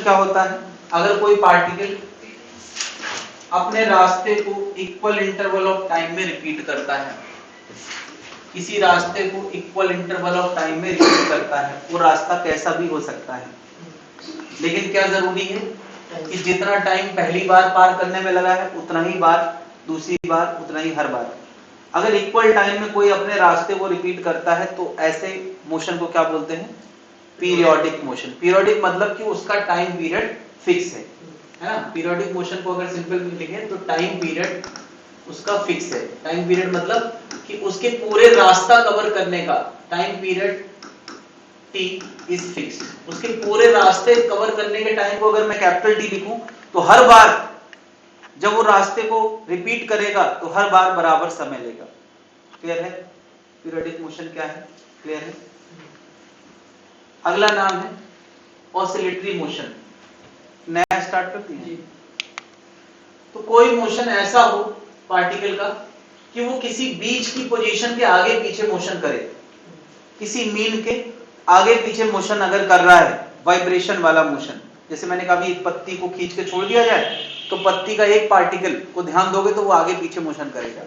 क्या होता है? अगर कोई पार्टिकल अपने रास्ते को इक्वल इंटरवल ऑफ टाइम में रिपीट करता है, किसी रास्ते को इक्वल इंटरवल ऑफ टाइम में रिपीट करता है, वो रास्ता कैसा भी हो सकता है, लेकिन क्या जरूरी है कि जितना टाइम पहली बार पार करने में लगा है उतना ही बार दूसरी बार, उतना ही हर बार। अगर इक्वल टाइम में कोई अपने रास्ते को रिपीट करता है तो ऐसे मोशन को क्या बोलते हैं? Periodic motion. पीरियोडिक मतलब कि उसका टाइम पीरियड फिक्स है ना? पीरियोडिक मोशन को अगर सिंपल में लिखें तो टाइम पीरियड उसका फिक्स है। टाइम पीरियड मतलब कि उसके पूरे रास्ता कवर करने का time period T is fix. उसके पूरे रास्ते कवर करने के टाइम को अगर मैं कैपिटल टी लिखूं तो हर बार जब वो रास्ते को रिपीट करेगा तो हर बार बराबर समय लेगा। क्लियर है? पीरियोडिक मोशन क्या है? क्लियर है? अगला नाम है ऑसिलेटरी मोशन। नया स्टार्ट करते हैं। तो कोई मोशन ऐसा हो पार्टिकल का कि वो किसी बीच की पोजीशन के आगे पीछे मोशन करे, किसी मीन के आगे पीछे मोशन अगर कर रहा है, वाइब्रेशन वाला मोशन। जैसे मैंने कहा एक पत्ती को खींच के छोड़ दिया जाए तो पत्ती का एक पार्टिकल को ध्यान दोगे तो वो आगे पीछे मोशन करेगा।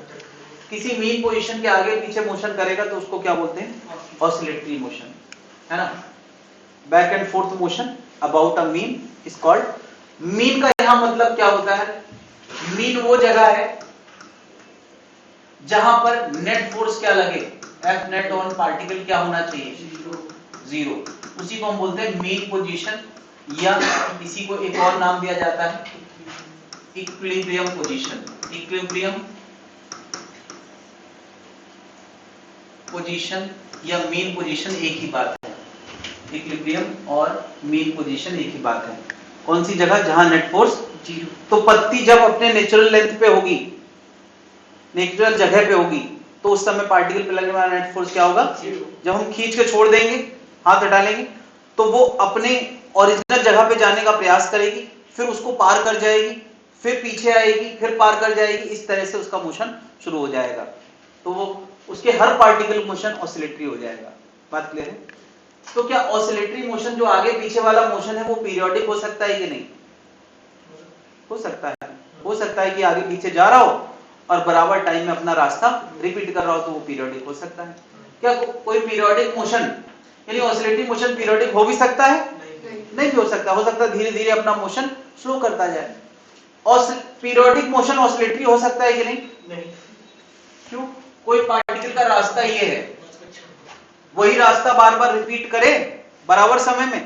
किसी मीन पोजीशन के आगे पीछे मोशन करेगा तो उसको क्या बोलते हैं? ऑसिलेटरी मोशन, है ना? Back and fourth motion about a mean is called. Mean का यहां मतलब क्या होता है? मीन वो जगह है जहां पर नेट फोर्स क्या लगे, एफ नेट ऑन पार्टिकल क्या होना चाहिए? जीरो। उसी को हम बोलते हैं मीन पोजीशन, या इसी को एक और नाम दिया जाता है इक्विलिब्रियम पोजीशन। इक्विलिब्रियम पोजीशन या मीन पोजीशन एक ही बात है। इक्विलिब्रियम और मीन पोजीशन एक ही बात है। कौन सी जगह? जहां नेट फोर्स जीरो। तो पत्ती जब अपने नेचुरल लेंथ पे होगी, नेचुरल जगह पे होगी, तो उस समय पार्टिकल पे लगने वाला नेट फोर्स क्या होगा? जब हम खींच के छोड़ देंगे, हाथ हटा लेंगे, तो वो अपने ओरिजिनल जगह पे जाने का प्रयास करेगी, फिर उसको पार कर जाएगी, फिर पीछे आएगी, फिर पार कर जाएगी। इस तरह से उसका मोशन शुरू हो जाएगा। तो वो उसके हर पार्टिकल मोशन ऑसिलेटरी हो जाएगा। बात क्लियर है? तो क्या ऑसिलेटरी मोशन जो आगे पीछे वाला मोशन है वो पीरियोडिक हो सकता है कि नहीं? हो सकता है। हो सकता है कि आगे पीछे जा रहा हो और बराबर टाइम में अपना रास्ता रिपीट कर रहा हो, तो वो पीरियोडिक हो सकता है। क्या कोई पीरियोडिक मोशन यानी ऑसिलेटरी मोशन पीरियोडिक हो भी सकता है? नहीं भी हो सकता। हो सकता है धीरे धीरे अपना मोशन स्लो करता जाए। और पीरियोडिक मोशन ऑसिलेटरी हो सकता है कि नहीं? क्यों? कोई पार्टिकल का रास्ता ये है, वही रास्ता बार बार रिपीट करे बराबर समय में,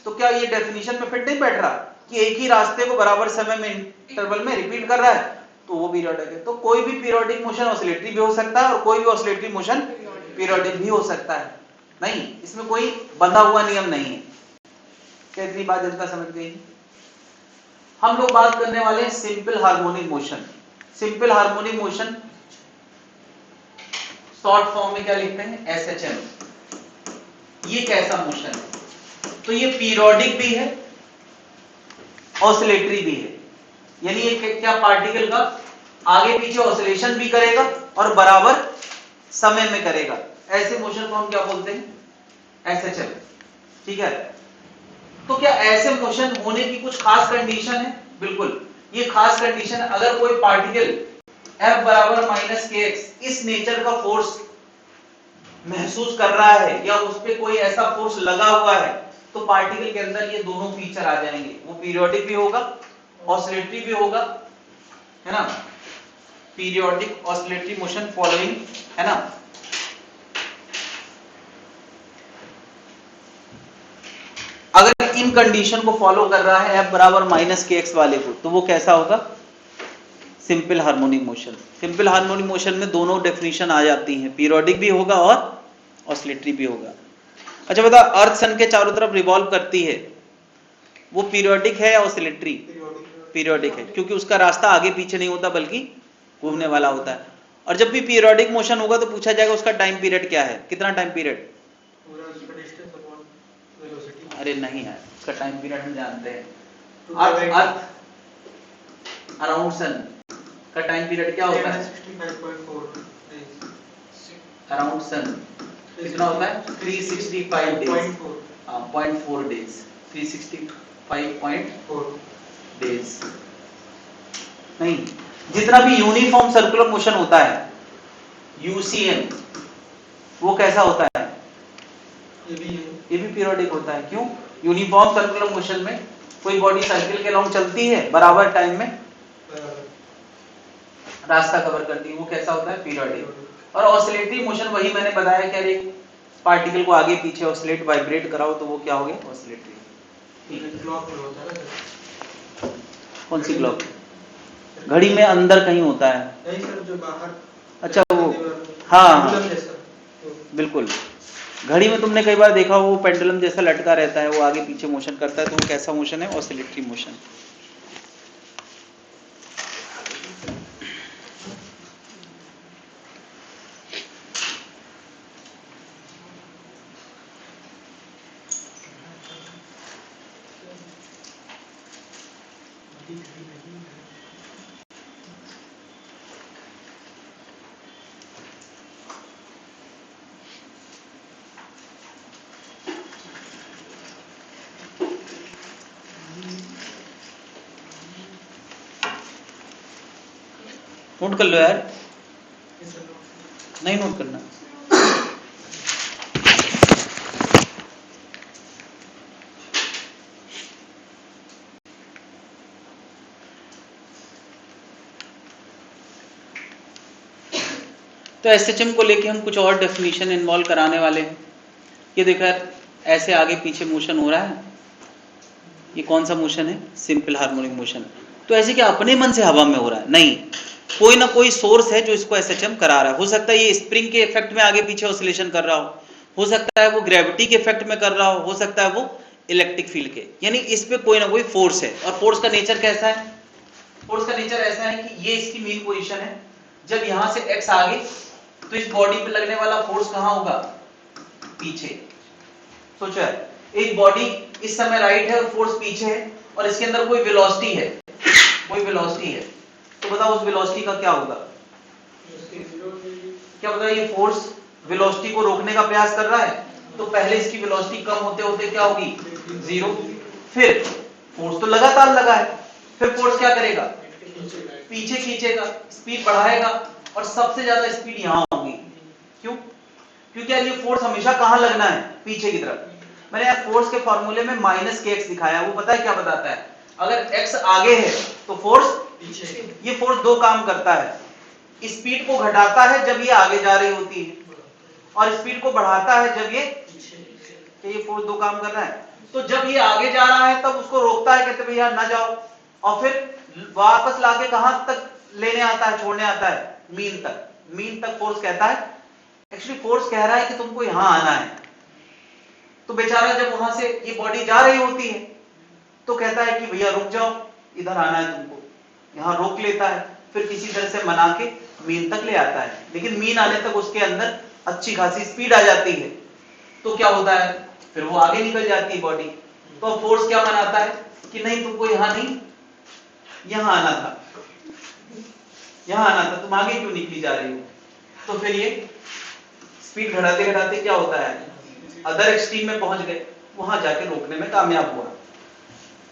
तो क्या ये डेफिनेशन में फिट नहीं बैठ रहा कि एक ही रास्ते को बराबर समय में इंटरवल में रिपीट कर रहा है, तो वो पीरियोडिक है। तो कोई भी पीरियोडिक मोशन ऑसिलेटरी भी हो सकता है और कोई भी ऑसिलेटरी मोशन पीरियोडिक भी हो सकता है। नहीं, इसमें कोई बंधा हुआ नियम नहीं है। क्या इतनी बात जनता समझ गई? हम लोग बात करने वाले हैं simple harmonic motion. Simple harmonic motion short form में क्या लिखते हैं? एसएचएम। ये कैसा मोशन है? तो ये पीरियोडिक भी है, ऑसिलेटरी भी है। यानी ये क्या पार्टिकल का आगे पीछे ऑसिलेशन भी करेगा और बराबर समय में करेगा। ऐसे मोशन को हम क्या बोलते हैं? एसएचएम। ठीक है? तो क्या ऐसे मोशन होने की कुछ खास कंडीशन है? बिल्कुल। ये खास कंडीशन, अगर कोई पार्टिकल F बराबर माइनस के एक्स इस नेचर का फोर्स महसूस कर रहा है या उस पर कोई ऐसा फोर्स लगा हुआ है, तो पार्टिकल के अंदर ये दोनों फीचर आ जाएंगे। वो पीरियोडिक भी होगा, ऑसिलेटरी भी होगा, है ना? पीरियोडिक ऑसिलेटरी मोशन फॉलोइंग, है ना? अगर इन कंडीशन को फॉलो कर रहा है F बराबर माइनस के एक्स वाले को, तो वो कैसा होगा? Simple harmonic motion. Simple harmonic motion में दोनों डेफिनेशन आ जाती हैं, पीरियोडिक भी होगा और ऑसिलेटरी भी होगा। अच्छा बता, अर्थ सन के चारों तरफ रिवॉल्व करती है, वो पीरियोडिक है या ऑसिलेटरी? पीरियोडिक है, क्योंकि उसका रास्ता आगे पीछे नहीं होता बल्कि घूमने वाला होता है। और जब भी पीरियोडिक मोशन होगा तो पूछा जाएगा उसका टाइम पीरियड क्या है? कितना टाइम पीरियड? अरे नहीं है, उसका टाइम पीरियड हम जानते हैं। अर्थ अराउंड सन का टाइम पीरियड क्या होता है? 65.4 अराउंड सन कितना होता है? 365 डेज, 0.4 डेज। 365.4 डेज। नहीं, जितना भी यूनिफॉर्म सर्कुलर मोशन होता है यूसीएम, वो कैसा होता है? ये भी पीरियोडिक होता है। क्यों? यूनिफॉर्म सर्कुलर मोशन में कोई बॉडी सर्किल के लॉन्ग चलती है, बराबर टाइम में रास्ता कवर करती है, वो कैसा होता है? पीरियोडिक। और ऑसिलेटरी मोशन वही मैंने बताया कि अरे पार्टिकल को आगे पीछे ऑसिलेट वाइब्रेट कराओ तो वो क्या हो गया? ऑसिलेटरी। कौन सी क्लॉक? घड़ी में अंदर कहीं होता है। नहीं सर, जो बाहर। अच्छा वो, हाँ बिल्कुल। घड़ी में तुमने कई बार देखा वो पेंडुलम जैसा लटका रहता है, वो आगे पीछे मोशन करता है, तो वो कैसा मोशन है? Oscillatory motion. नोट कर लो यार, नहीं नोट करना। तो एसएचएम को लेके हम कुछ और डेफिनेशन इन्वॉल्व कराने वाले हैं। ये देखो यार, ऐसे आगे पीछे मोशन हो रहा है, ये कौन सा मोशन है? Simple harmonic motion. तो ऐसे क्या अपने मन से हवा में हो रहा है? नहीं, कोई ना कोई सोर्स है जो इसको एसएचएम करा रहा है। हो सकता है ये स्प्रिंग के इफेक्ट में आगे पीछे ऑसिलेशन कर रहा हो सकता है वो ग्रेविटी के इफेक्ट में कर रहा हो सकता है वो इलेक्ट्रिक फील्ड के, यानी इस पे कोई ना कोई फोर्स है। और फोर्स का नेचर कैसा है? फोर्स का नेचर ऐसा है कि ये इसकी मेन पोजीशन है, जब यहां से एक्स आगे तो इस बॉडी पे लगने वाला फोर्स कहां होगा? पीछे। सोचो यार, एक बॉडी इस समय राइट है और फोर्स पीछे है, और इसके अंदर कोई वेलोसिटी है, तो बताओ उस वेलोसिटी का क्या होगा? क्या बताओ, ये फोर्स वेलोसिटी को रोकने का प्रयास कर रहा है, तो पहले इसकी वेलोसिटी कम होते होते क्या होगी? 0। फिर फोर्स तो लगातार लगा है, फिर फोर्स क्या करेगा? पीछे खींचेगा, स्पीड बढ़ाएगा, और सबसे ज्यादा स्पीड यहां होगी। क्यों? क्योंकि ये फोर्स हमेशा कहां लगना है? पीछे की तरफ। मैंने यार फोर्स के फॉर्मूले में -kx दिखाया, वो पता है क्या बताता है? अगर x आगे है तो फोर्स पीछे। ये फोर्स दो काम करता है, स्पीड को घटाता है जब ये आगे जा रही होती है, और स्पीड को बढ़ाता है जब ये पीछे। ये फोर्स दो काम कर रहा है। तो जब ये आगे जा रहा है तब उसको रोकता है, कहते भैया ना जाओ, और फिर वापस लाके कहां तक लेने आता है, छोड़ने आता है? मीन तक फोर्स कहता है। एक्चुअली फोर्स कह रहा है कि तुमको यहां आना है, तो बेचारा जब वहां से ये बॉडी जा रही होती है तो कहता है कि भैया रुक जाओ, इधर आना है तुमको, यहां रोक लेता है, फिर किसी तरह से मना के मीन तक ले आता है। लेकिन मीन आने तक उसके अंदर अच्छी खासी स्पीड आ जाती है, तो क्या होता है? फिर वो आगे निकल जाती है बॉडी। तो फोर्स क्या मनाता है कि नहीं तुमको यहां नहीं, यहां आना था, तुम आगे क्यों निकली जा रही हो? तो फिर ये स्पीड घटाते घटाते क्या होता है? अदर एक्सट्रीम में पहुंच गए, वहां जाके रोकने में कामयाब हुआ।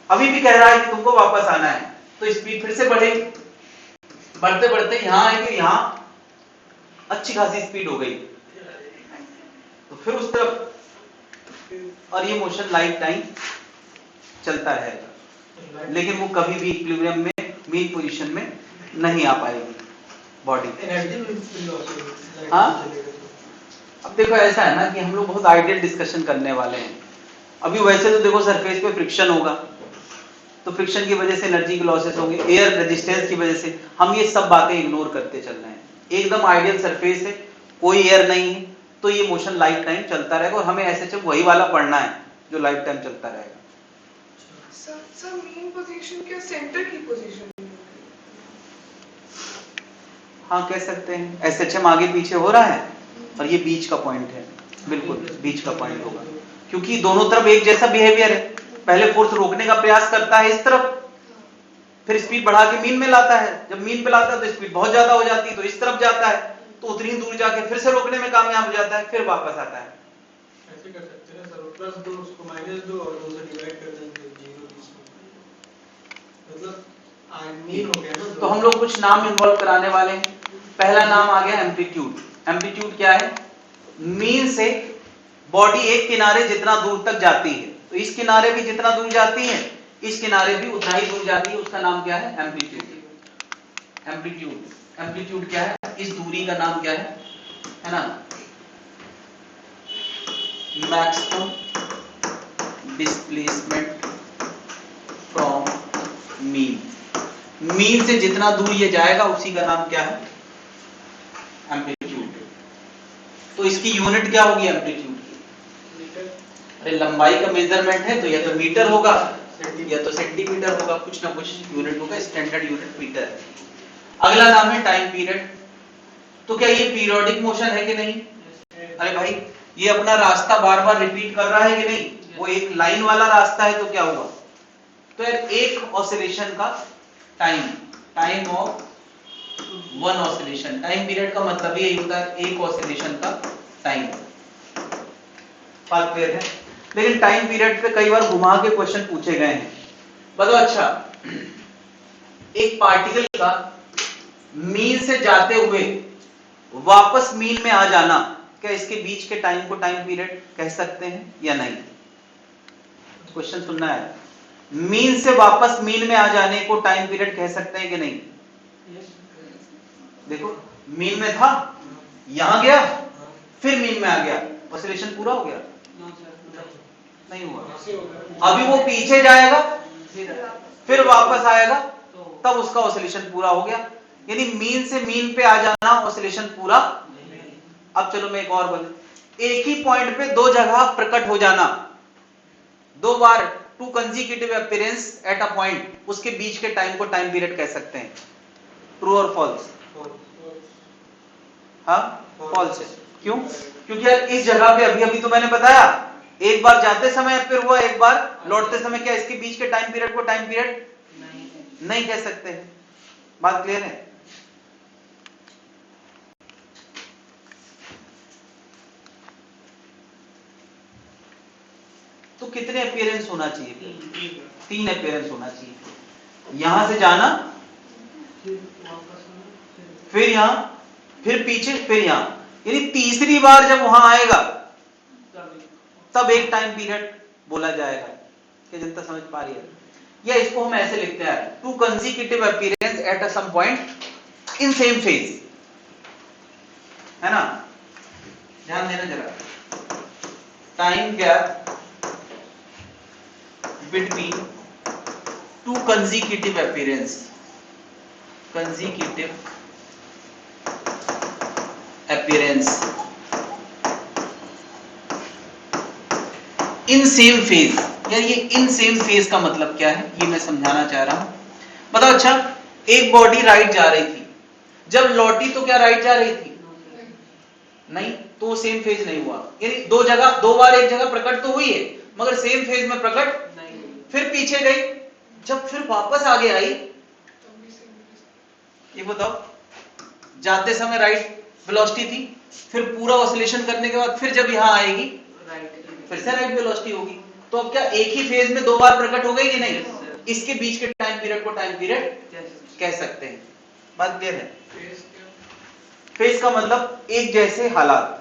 अभी भी कह रहा है कि तुमको वापस आना है, तो स्पीड फिर से बढ़ेगी, बढ़ते बढ़ते यहां आएंगे, यहां अच्छी खासी स्पीड हो गई, तो फिर उस तरफ, और ये मोशन लाइफ टाइम चलता रहेगा, लेकिन वो कभी भी इक्विलिब्रियम में मीन पोजीशन में नहीं आ पाएगी बॉडी। हाँ, अब देखो ऐसा है ना कि हम लोग बहुत आइडियल डिस्कशन करने वाले हैं। अभी वैसे तो देखो सरफेस पे फ्रिक्शन होगा, तो फ्रिक्शन की वजह से एनर्जी के लॉसेस होंगे, एयर रेजिस्टेंस की वजह से, हम ये सब बातें इग्नोर करते चल रहे हैं। एकदम आइडियल सरफेस है, कोई एयर नहीं है, तो ये मोशन लाइफ टाइम चलता रहेगा, और हमें ऐसे वही वाला पढ़ना है जो लाइफ टाइम चलता रहेगा। सर मेन पोजीशन क्या सेंटर की पोजीशन? हाँ कह सकते हैं, एसएचएम आगे पीछे हो रहा है और ये बीच का पॉइंट है, बिल्कुल बीच का पॉइंट होगा, क्योंकि दोनों तरफ एक जैसा बिहेवियर है। पहले फोर्स रोकने का प्रयास करता है इस तरफ, फिर स्पीड बढ़ा के मीन में लाता है, जब मीन पे लाता है तो स्पीड बहुत ज्यादा हो जाती है, तो इस तरफ जाता है, तो उतनी दूर जाके फिर से रोकने में कामयाब हो जाता है, फिर वापस आता है। ऐसे कर सकते हैं सर, प्लस 2 उसको -2 और 2 से डिवाइड कर देंगे 0 मतलब मीन हो गया ना। तो हम लोग कुछ नाम इन्वॉल्व कराने वाले हैं। पहला नाम आ गया एम्पलीट्यूड। एम्पलीट्यूड क्या है? मीन से बॉडी एक किनारे जितना दूर तक जाती है, तो इस किनारे भी जितना दूर जाती है, इस किनारे भी उतना ही दूर जाती है, उसका नाम क्या है? एम्पलीट्यूड। एम्पलीट्यूड एम्पलीट्यूड क्या है? इस दूरी का नाम क्या है ना? Maximum displacement from mean. Mean से जितना दूर ये जाएगा उसी का नाम क्या है? एम्पलीट्यूड। तो इसकी यूनिट क्या होगी एम्पलीट्यूड की? अरे लंबाई का मेजरमेंट है तो या तो मीटर होगा या तो सेंटीमीटर होगा, कुछ ना कुछ यूनिट होगा, स्टैंडर्ड यूनिट मीटर है। अगला नाम है टाइम पीरियड। तो क्या ये पीरियोडिक मोशन है कि नहीं? अरे भाई ये अपना रास्ता बार बार रिपीट कर रहा है कि नहीं? वो एक लाइन वाला रास्ता है तो क्या हुआ? तो यार एक ऑसिलेशन का time of one oscillation, time period का मतलब यही होता है एक ऑसिलेशन का टाइम। बात क्लियर है? लेकिन टाइम पीरियड पे कई बार घुमा के क्वेश्चन पूछे गए हैं। बताओ अच्छा, एक पार्टिकल का मीन से जाते हुए वापस मीन में आ जाना, क्या इसके बीच के टाइम को टाइम पीरियड कह सकते हैं या नहीं? क्वेश्चन सुनना है। मीन से वापस मीन में आ जाने को टाइम पीरियड कह सकते हैं कि नहीं? देखो मीन में था, यहां गया, फिर मीन में आ गया, ऑसिलेशन पूरा हो गया? नहीं हुआ। अभी वो पीछे जाएगा, फिर वापस आएगा, तब उसका ऑसिलेशन पूरा हो गया। यानी मीन से मीन पे आ जाना ऑसिलेशन पूरा। अब चलो मैं एक और बोलूं, एक ही पॉइंट पे दो जगह प्रकट हो जाना, दो बार, two consecutive appearance at a point, उसके बीच के टाइम को टाइम पीरियड कह सकते हैं। ट्रू और फॉल्स? हाँ फॉल्स है। क्यों? क्योंकि यार इस जगह पे अभी अभी तो मैंने बताया, एक बार जाते समय फिर हुआ, एक बार लौटते समय, क्या इसके बीच के टाइम पीरियड को टाइम पीरियड नहीं कह सकते हैं? बात क्लियर है? तो कितने अपीयरेंस होना चाहिए? तीन अपीयरेंस होना चाहिए। यहां से जाना, फिर यहां, फिर पीछे, फिर यहां, यानी तीसरी बार जब वहां आएगा तब एक टाइम पीरियड बोला जाएगा। क्या जनता समझ पा रही है? या इसको हम ऐसे लिखते हैं, two consecutive appearance at a same point in same phase, है ना? ध्यान देना जरा। Time gap between two consecutive appearance, consecutive appearance in same phase. यार ये इन सेम फेज का मतलब क्या है, ये मैं समझाना चाह रहा हूं। बताओ अच्छा, एक बॉडी राइट जा रही थी, जब लौटी तो क्या राइट जा रही थी? नहीं, तो वो सेम फेज नहीं हुआ। यानी दो जगह, दो बार एक जगह प्रकट तो हुई है मगर सेम फेज में प्रकट नहीं। फिर पीछे गई, जब फिर वापस आगे आई, ये बताओ, जाते समय राइट वेलोसिटी थी, फिर पूरा ऑसिलेशन करने के बाद फिर जब यहां आएगी फिर से राइट वेलोसिटी होगी। तो अब क्या एक ही फेज में दो बार प्रकट हो गई कि नहीं? इसके बीच के टाइम पीरियड को टाइम पीरियड कह सकते हैं। बात क्लियर है? फेज का मतलब एक जैसे हालात।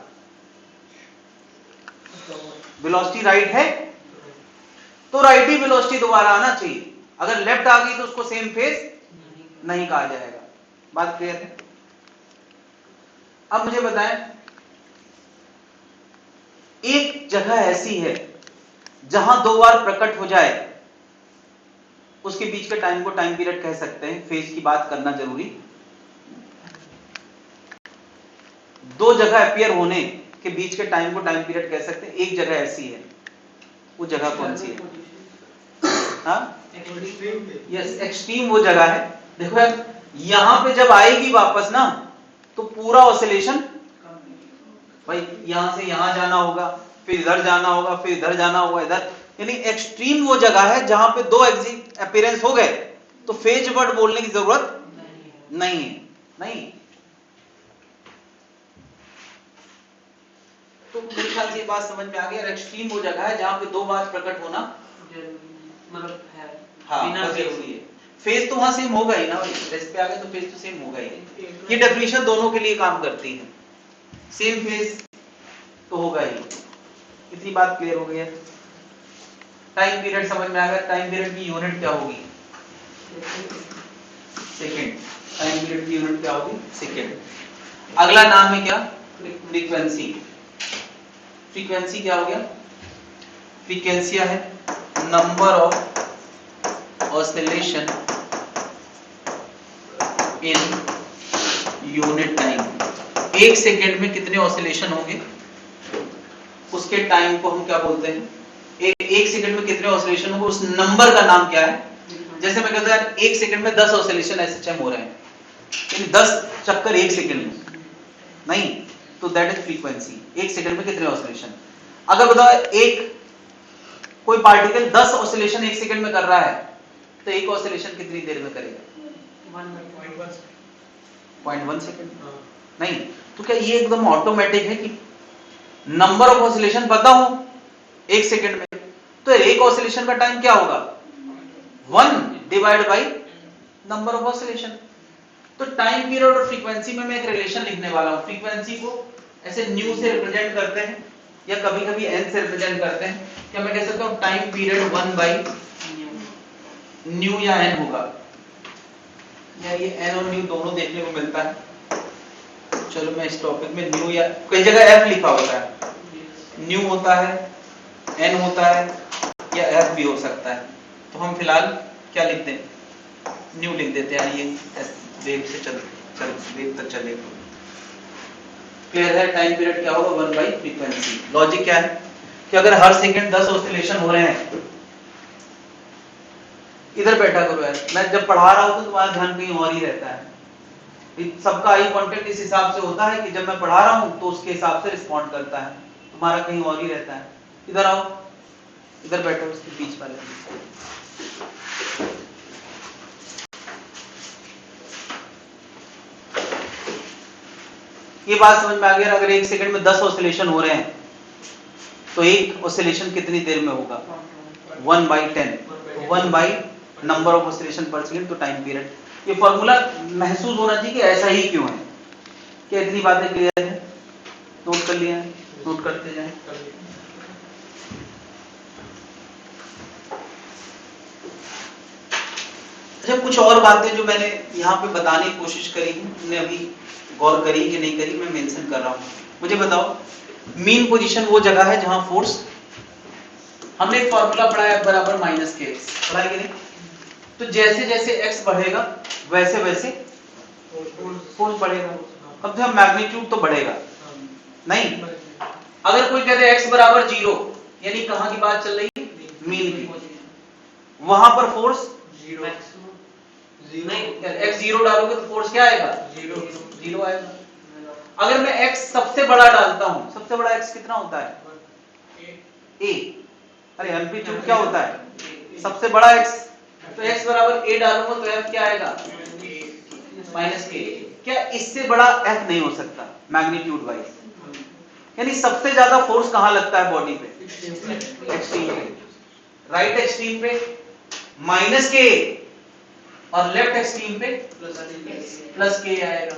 वेलोसिटी राइट है तो राइट ही वेलोसिटी दोबारा आना चाहिए, अगर लेफ्ट आ गई तो उसको सेम फेज नहीं कहा जाएगा। बात क्लियर है? अब मुझे बताएं, एक जगह ऐसी है जहां दो बार प्रकट हो जाए, उसके बीच के टाइम को टाइम पीरियड कह सकते हैं। फेज की बात करना जरूरी, दो जगह अपीयर होने के बीच के टाइम को टाइम पीरियड कह सकते हैं। एक जगह ऐसी है, वो जगह कौन सी है? हाँ यस, एक्सट्रीम वो जगह है। देखो यार, यहां पे जब आएगी वापस ना, तो पूरा ऑसिलेशन, भाई यहां से यहां जाना होगा, फिर इधर जाना होगा, फिर इधर जाना होगा, इधर, यानी एक्सट्रीम वो जगह है जहां पे दो अपीयरेंस हो गए तो फेज वर्ड बोलने की जरूरत नहीं है। नहीं, तो तो मेरे ख्याल से ये बात समझ में आ गई। और एक्सट्रीम वो जगह है जहाँ पे दो बात प्रकट होना मतलब है हाँ बिना वो फेज जरूरी है। फेज तो वहां सेम होगा ही ना भाई, रेस्ट पे आ गए तो फेज तो सेम होगा ही। ये डेफिनेशन दोनों के लिए काम करती है, सेम फेज तो होगा ही। इतनी बात क्लियर हो गई है। टाइम पीरियड समझ में आ गया। टाइम पीरियड की यूनिट क्या होगी? सेकेंड। टाइम पीरियड की यूनिट क्या होगी? सेकेंड। अगला नाम है क्या? फ्रीक्वेंसी। फ्रीक्वेंसी क्या हो गया? फ्रीक्वेंसी है number of oscillation in unit time. एक सेकेंड में कितने ऑसिलेशन होंगे उसके टाइम को हम क्या बोलते हैं? एक सेकंड में कितने ऑसिलेशन होंगे उस नंबर का नाम क्या है? जैसे मैं कहता हूं यार एक सेकंड में 10 ऑसिलेशन एसएचएम हो रहे हैं, यानी 10 चक्कर एक सेकंड में, नहीं तो दैट इज फ्रीक्वेंसी। एक सेकंड में कितने ऑसिलेशन। अगर बताओ एक कोई पार्टिकल 10 ऑसिलेशन एक सेकंड में कर रहा है तो एक ऑसिलेशन कितनी देर में करेगा? 0.1 सेकंड। नहीं तो क्या ये एकदम ऑटोमेटिक है कि नंबर ऑफ ऑसिलेशन पता हो एक सेकंड में, तो एक ऑसिलेशन का टाइम क्या होगा? 1 divide by number of oscillation. तो टाइम पीरियड और फ्रीक्वेंसी में मैं एक रिलेशन लिखने वाला हूं। फ्रीक्वेंसी को ऐसे न्यू से रिप्रेजेंट करते हैं या कभी कभी एन से रिप्रेजेंट करते हैं। क्या मैं कह सकता हूं टाइम पीरियड 1 बाई न्यू या एन होगा, या ये एन और न्यू दोनों देखने को मिलता है। चलो मैं इस टॉपिक में न्यू या कई जगह एफ लिखा होता है, न्यू होता है, एन होता है या एफ भी हो सकता है। तो हम फिलहाल क्या लिखते हैं? न्यू लिख देते हैं, ये वेव से चल वेव तक चलेगा। क्लियर है? टाइम पीरियड क्या होगा? 1 बाई फ्रीक्वेंसी। लॉजिक क्या है कि अगर हर सेकंड 10 ऑसिलेशन हो रहे हैं, इधर बैठा करो यार, मैं जब पढ़ा रहा हूं तो तुम्हारा ध्यान कहीं और ही रहता है। सबका आई कांटेक्ट इस हिसाब से होता है कि जब मैं पढ़ा रहा हूं तो उसके हिसाब से रिस्पॉन्ड करता है, तुम्हारा कहीं और ही रहता है। इधर आओ, इधर बैठो उसके बीच वाले। ये बात समझ में आ गया? अगर एक सेकंड में 10 ऑसिलेशन हो रहे हैं तो एक ऑसिलेशन कितनी देर में होगा? 1 by 10। 1 by number of oscillation पर सेकंड, तो टाइम पीरियड। ये फॉर्मूला महसूस होना चाहिए कि ऐसा ही क्यों है। क्या इतनी बातें क्लियर है? नोट कर लिया है? नोट करते जाएं। अच्छा, कुछ और बातें जो मैंने यहाँ पे बताने की कोशिश करी है, तुमने अभी गौर करी कि नहीं करी, मैं मेंशन कर रहा हूँ। मुझे बताओ, मीन पोजीशन वो जगह है जहां फोर्स, हमने एक फॉर्मूला पढ़ा है बराबर माइनस के एक्स, पढ़ा है कि नहीं? तो जैसे जैसे एक्स बढ़ेगा वैसे वैसे फोर्स बढ़ेगा, कम से कम मैग्नीट्यूड तो बढ़ेगा। नहीं, अगर कोई कहते एक्स बराबर 0, यानी कहां की बात चल रही है? मीन की। वहां पर फोर्स नहीं, एक्स 0 डालोगे तो फोर्स क्या आएगा? 0 आएगा। अगर मैं एक्स सबसे बड़ा डालता हूं, सबसे बड़ा एक्स कितना होता है? ए। अरे एम्पलीट्यूड क्या होता है? सबसे बड़ा एक्स, तो एक्स बराबर ए डालूंगा तो एफ क्या आएगा? माइनस के। क्या इससे बड़ा एफ नहीं हो सकता मैग्नीट्यूड वाइज? यानी सबसे ज्यादा फोर्स कहां लगता है बॉडी पे? एक्सट्रीम पे। राइट एक्सट्रीम पे माइनस के और लेफ्ट एक्सट्रीम पे प्लस के आएगा।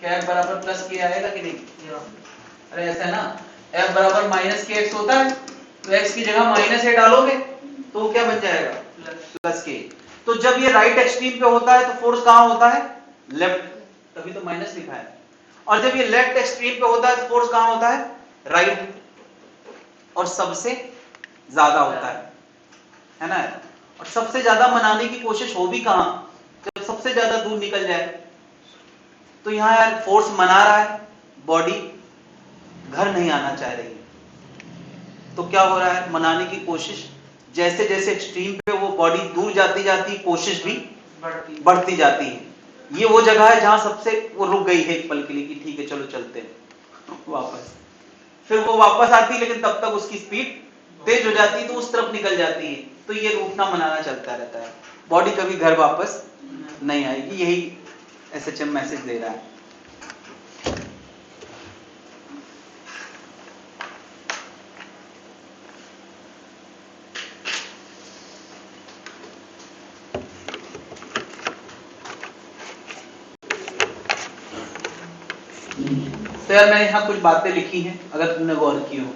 क्या एफ बराबर प्लस के आएगा कि नहीं? अरे ऐसा है ना, एफ बराबर माइनस के एक्स होता है, तो एक्स की जगह माइनस ए डालोगे तो क्या बन जाएगा? प्लस के। तो जब ये राइट एक्सट्रीम पे होता है तो फोर्स कहां होता है? लेफ्ट, तभी तो माइनस लिखा है। और जब ये लेफ्ट एक्सट्रीम पे होता है तो फोर्स कहां होता है? राइट, और सबसे ज्यादा होता है ना? और सबसे ज्यादा मनाने की कोशिश हो भी कहां? जब सबसे ज्यादा दूर निकल जाए। तो यहां यार फोर्स मना रहा है, बॉडी घर नहीं आना चाह रही है। तो क्या हो रहा है? मनाने की कोशिश, जैसे जैसे एक्सट्रीम पे वो बॉडी दूर जाती जाती, कोशिश भी बढ़ती जाती है। ये वो जगह है जहां सबसे वो रुक गई है एक पल के लिए कि ठीक है चलो चलते हैं वापस। फिर वो वापस आती है, लेकिन तब तक उसकी स्पीड तेज हो जाती है तो उस तरफ निकल जाती है। तो ये रूठना मनाना चलता रहता है, बॉडी कभी घर वापस नहीं आएगी। यही एसएचएम मैसेज दे रहा है। तो यार मैंने यहाँ कुछ बातें लिखी हैं, अगर तुमने गौर की हो।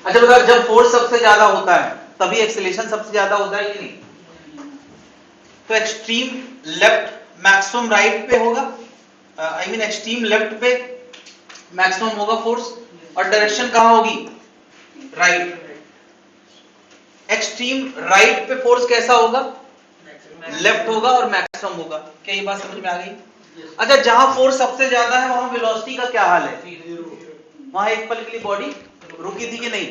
अच्छा बता, जब फोर्स सबसे ज्यादा होता है तभी एक्सेलरेशन सबसे ज्यादा होता है कि नहीं? तो एक्सट्रीम लेफ्ट मैक्सिमम राइट पे होगा, आई मीन एक्सट्रीम लेफ्ट पे मैक्सिमम होगा फोर्स, और डायरेक्शन कहां होगी? राइट। एक्सट्रीम राइट पे फोर्स कैसा होगा? लेफ्ट होगा और मैक्सिमम होगा। क्या ये बात समझ में आ गई? अच्छा, जहां फोर्स सबसे ज्यादा है वहां वेलोसिटी का क्या हाल है? वहां एक पल के लिए बॉडी रुकी थी कि नहीं?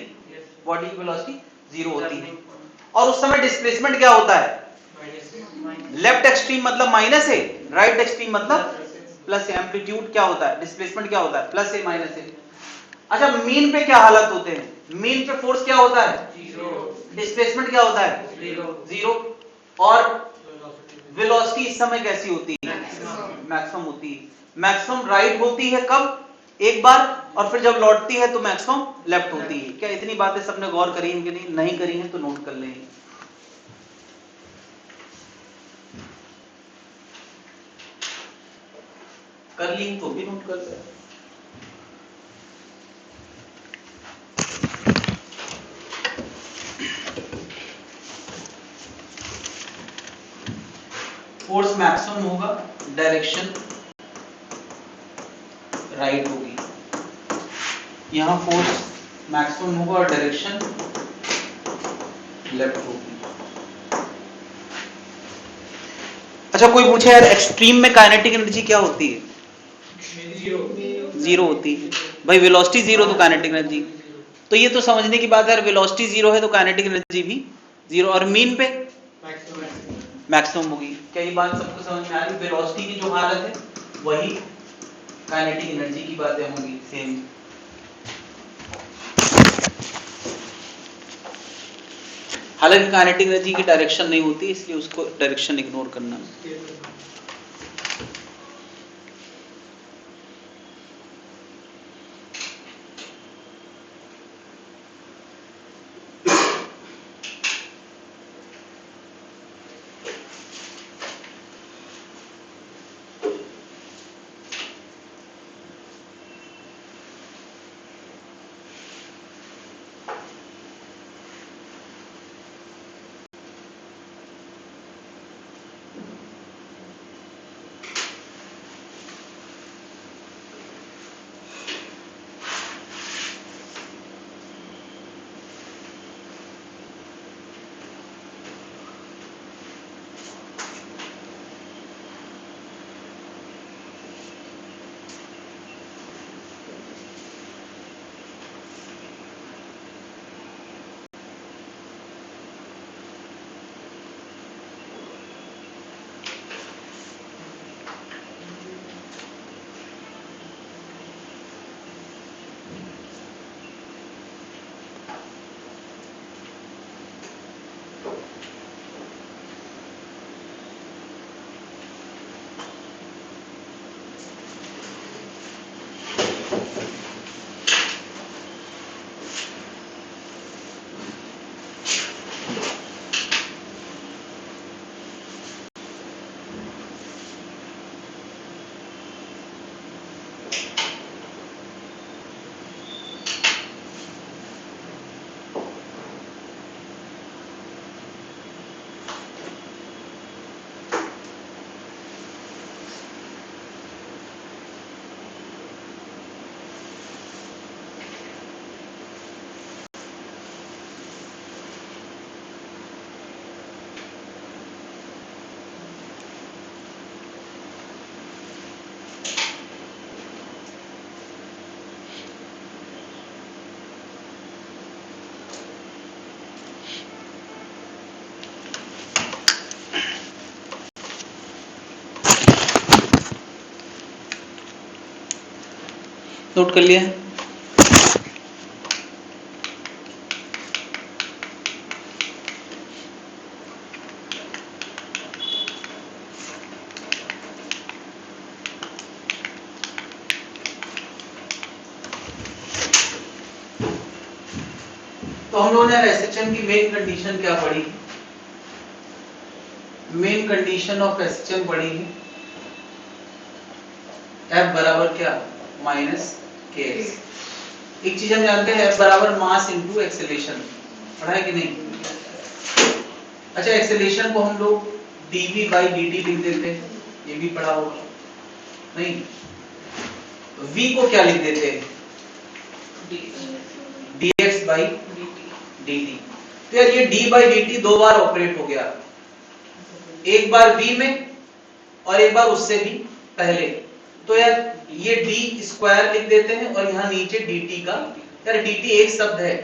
बॉडी की वेलोसिटी जीरो होती है। और उस समय डिस्प्लेसमेंट क्या होता है? लेफ्ट एक्सट्रीम मतलब माइनस है, राइट एक्सट्रीम मतलब प्लस है। एम्पलीट्यूड क्या होता है? डिस्प्लेसमेंट क्या होता है? प्लस है माइनस है। अच्छा, मीन पे क्या हालत होते हैं? मीन पे फोर्स क्या होता है? डिस्प्लेसमेंट क्या होता है? जीरो। और वेलोसिटी इस समय कैसी होती है? मैक्सिमम होती है। मैक्सिमम राइट होती है कब? एक बार, और फिर जब लौटती है तो मैक्सिमम लेफ्ट होती है। क्या इतनी बातें सबने गौर करी है कि नहीं? नहीं करी है तो नोट कर लें। कर ली तो भी नोट कर ले। फोर्स मैक्सिमम होगा, डायरेक्शन राइट होगी। यहां फोर्स मैक्सिमम होगा और डायरेक्शन लेफ्ट होगी। अच्छा, कोई पूछे यार एक्सट्रीम में काइनेटिक एनर्जी क्या होती है? जीरो होती है। भाई वेलोसिटी जीरो तो काइनेटिक एनर्जी, तो ये तो समझने की बात है यार, वेलोसिटी जीरो है तो काइनेटिक एनर्जी भी जीरो। और मीन पे मैक्सिमम होगी। क्या ये बात सबको समझ में आ रही? वेलोसिटी की जो हालत है वही काइनेटिक एनर्जी की बातें होंगी, सेम। हालांकि काइनेटिक एनर्जी की डायरेक्शन नहीं होती, इसलिए उसको डायरेक्शन इग्नोर करना। नोट कर लिया है? तो हम लोगों ने एसएचएम की मेन कंडीशन क्या पढ़ी? मेन कंडीशन ऑफ एसएचएम पढ़ी है, एफ बराबर क्या? माइनस के एक्स। एक चीज हम जानते हैं F बराबर मास इंटू एक्सेलरेशन, पढ़ा है कि नहीं? अच्छा, एक्सेलरेशन को हम लोग dv बाई dt लिख देते हैं, ये भी पढ़ा होगा नहीं? v को क्या लिख देते हैं? dx by dt। तो यार ये d बाई dt दो बार ऑपरेट हो गया, एक बार v में और एक बार उससे भी पहले। तो यार ये d स्क्वायर लिख देते हैं और यहाँ नीचे dt का, यार dt एक शब्द है,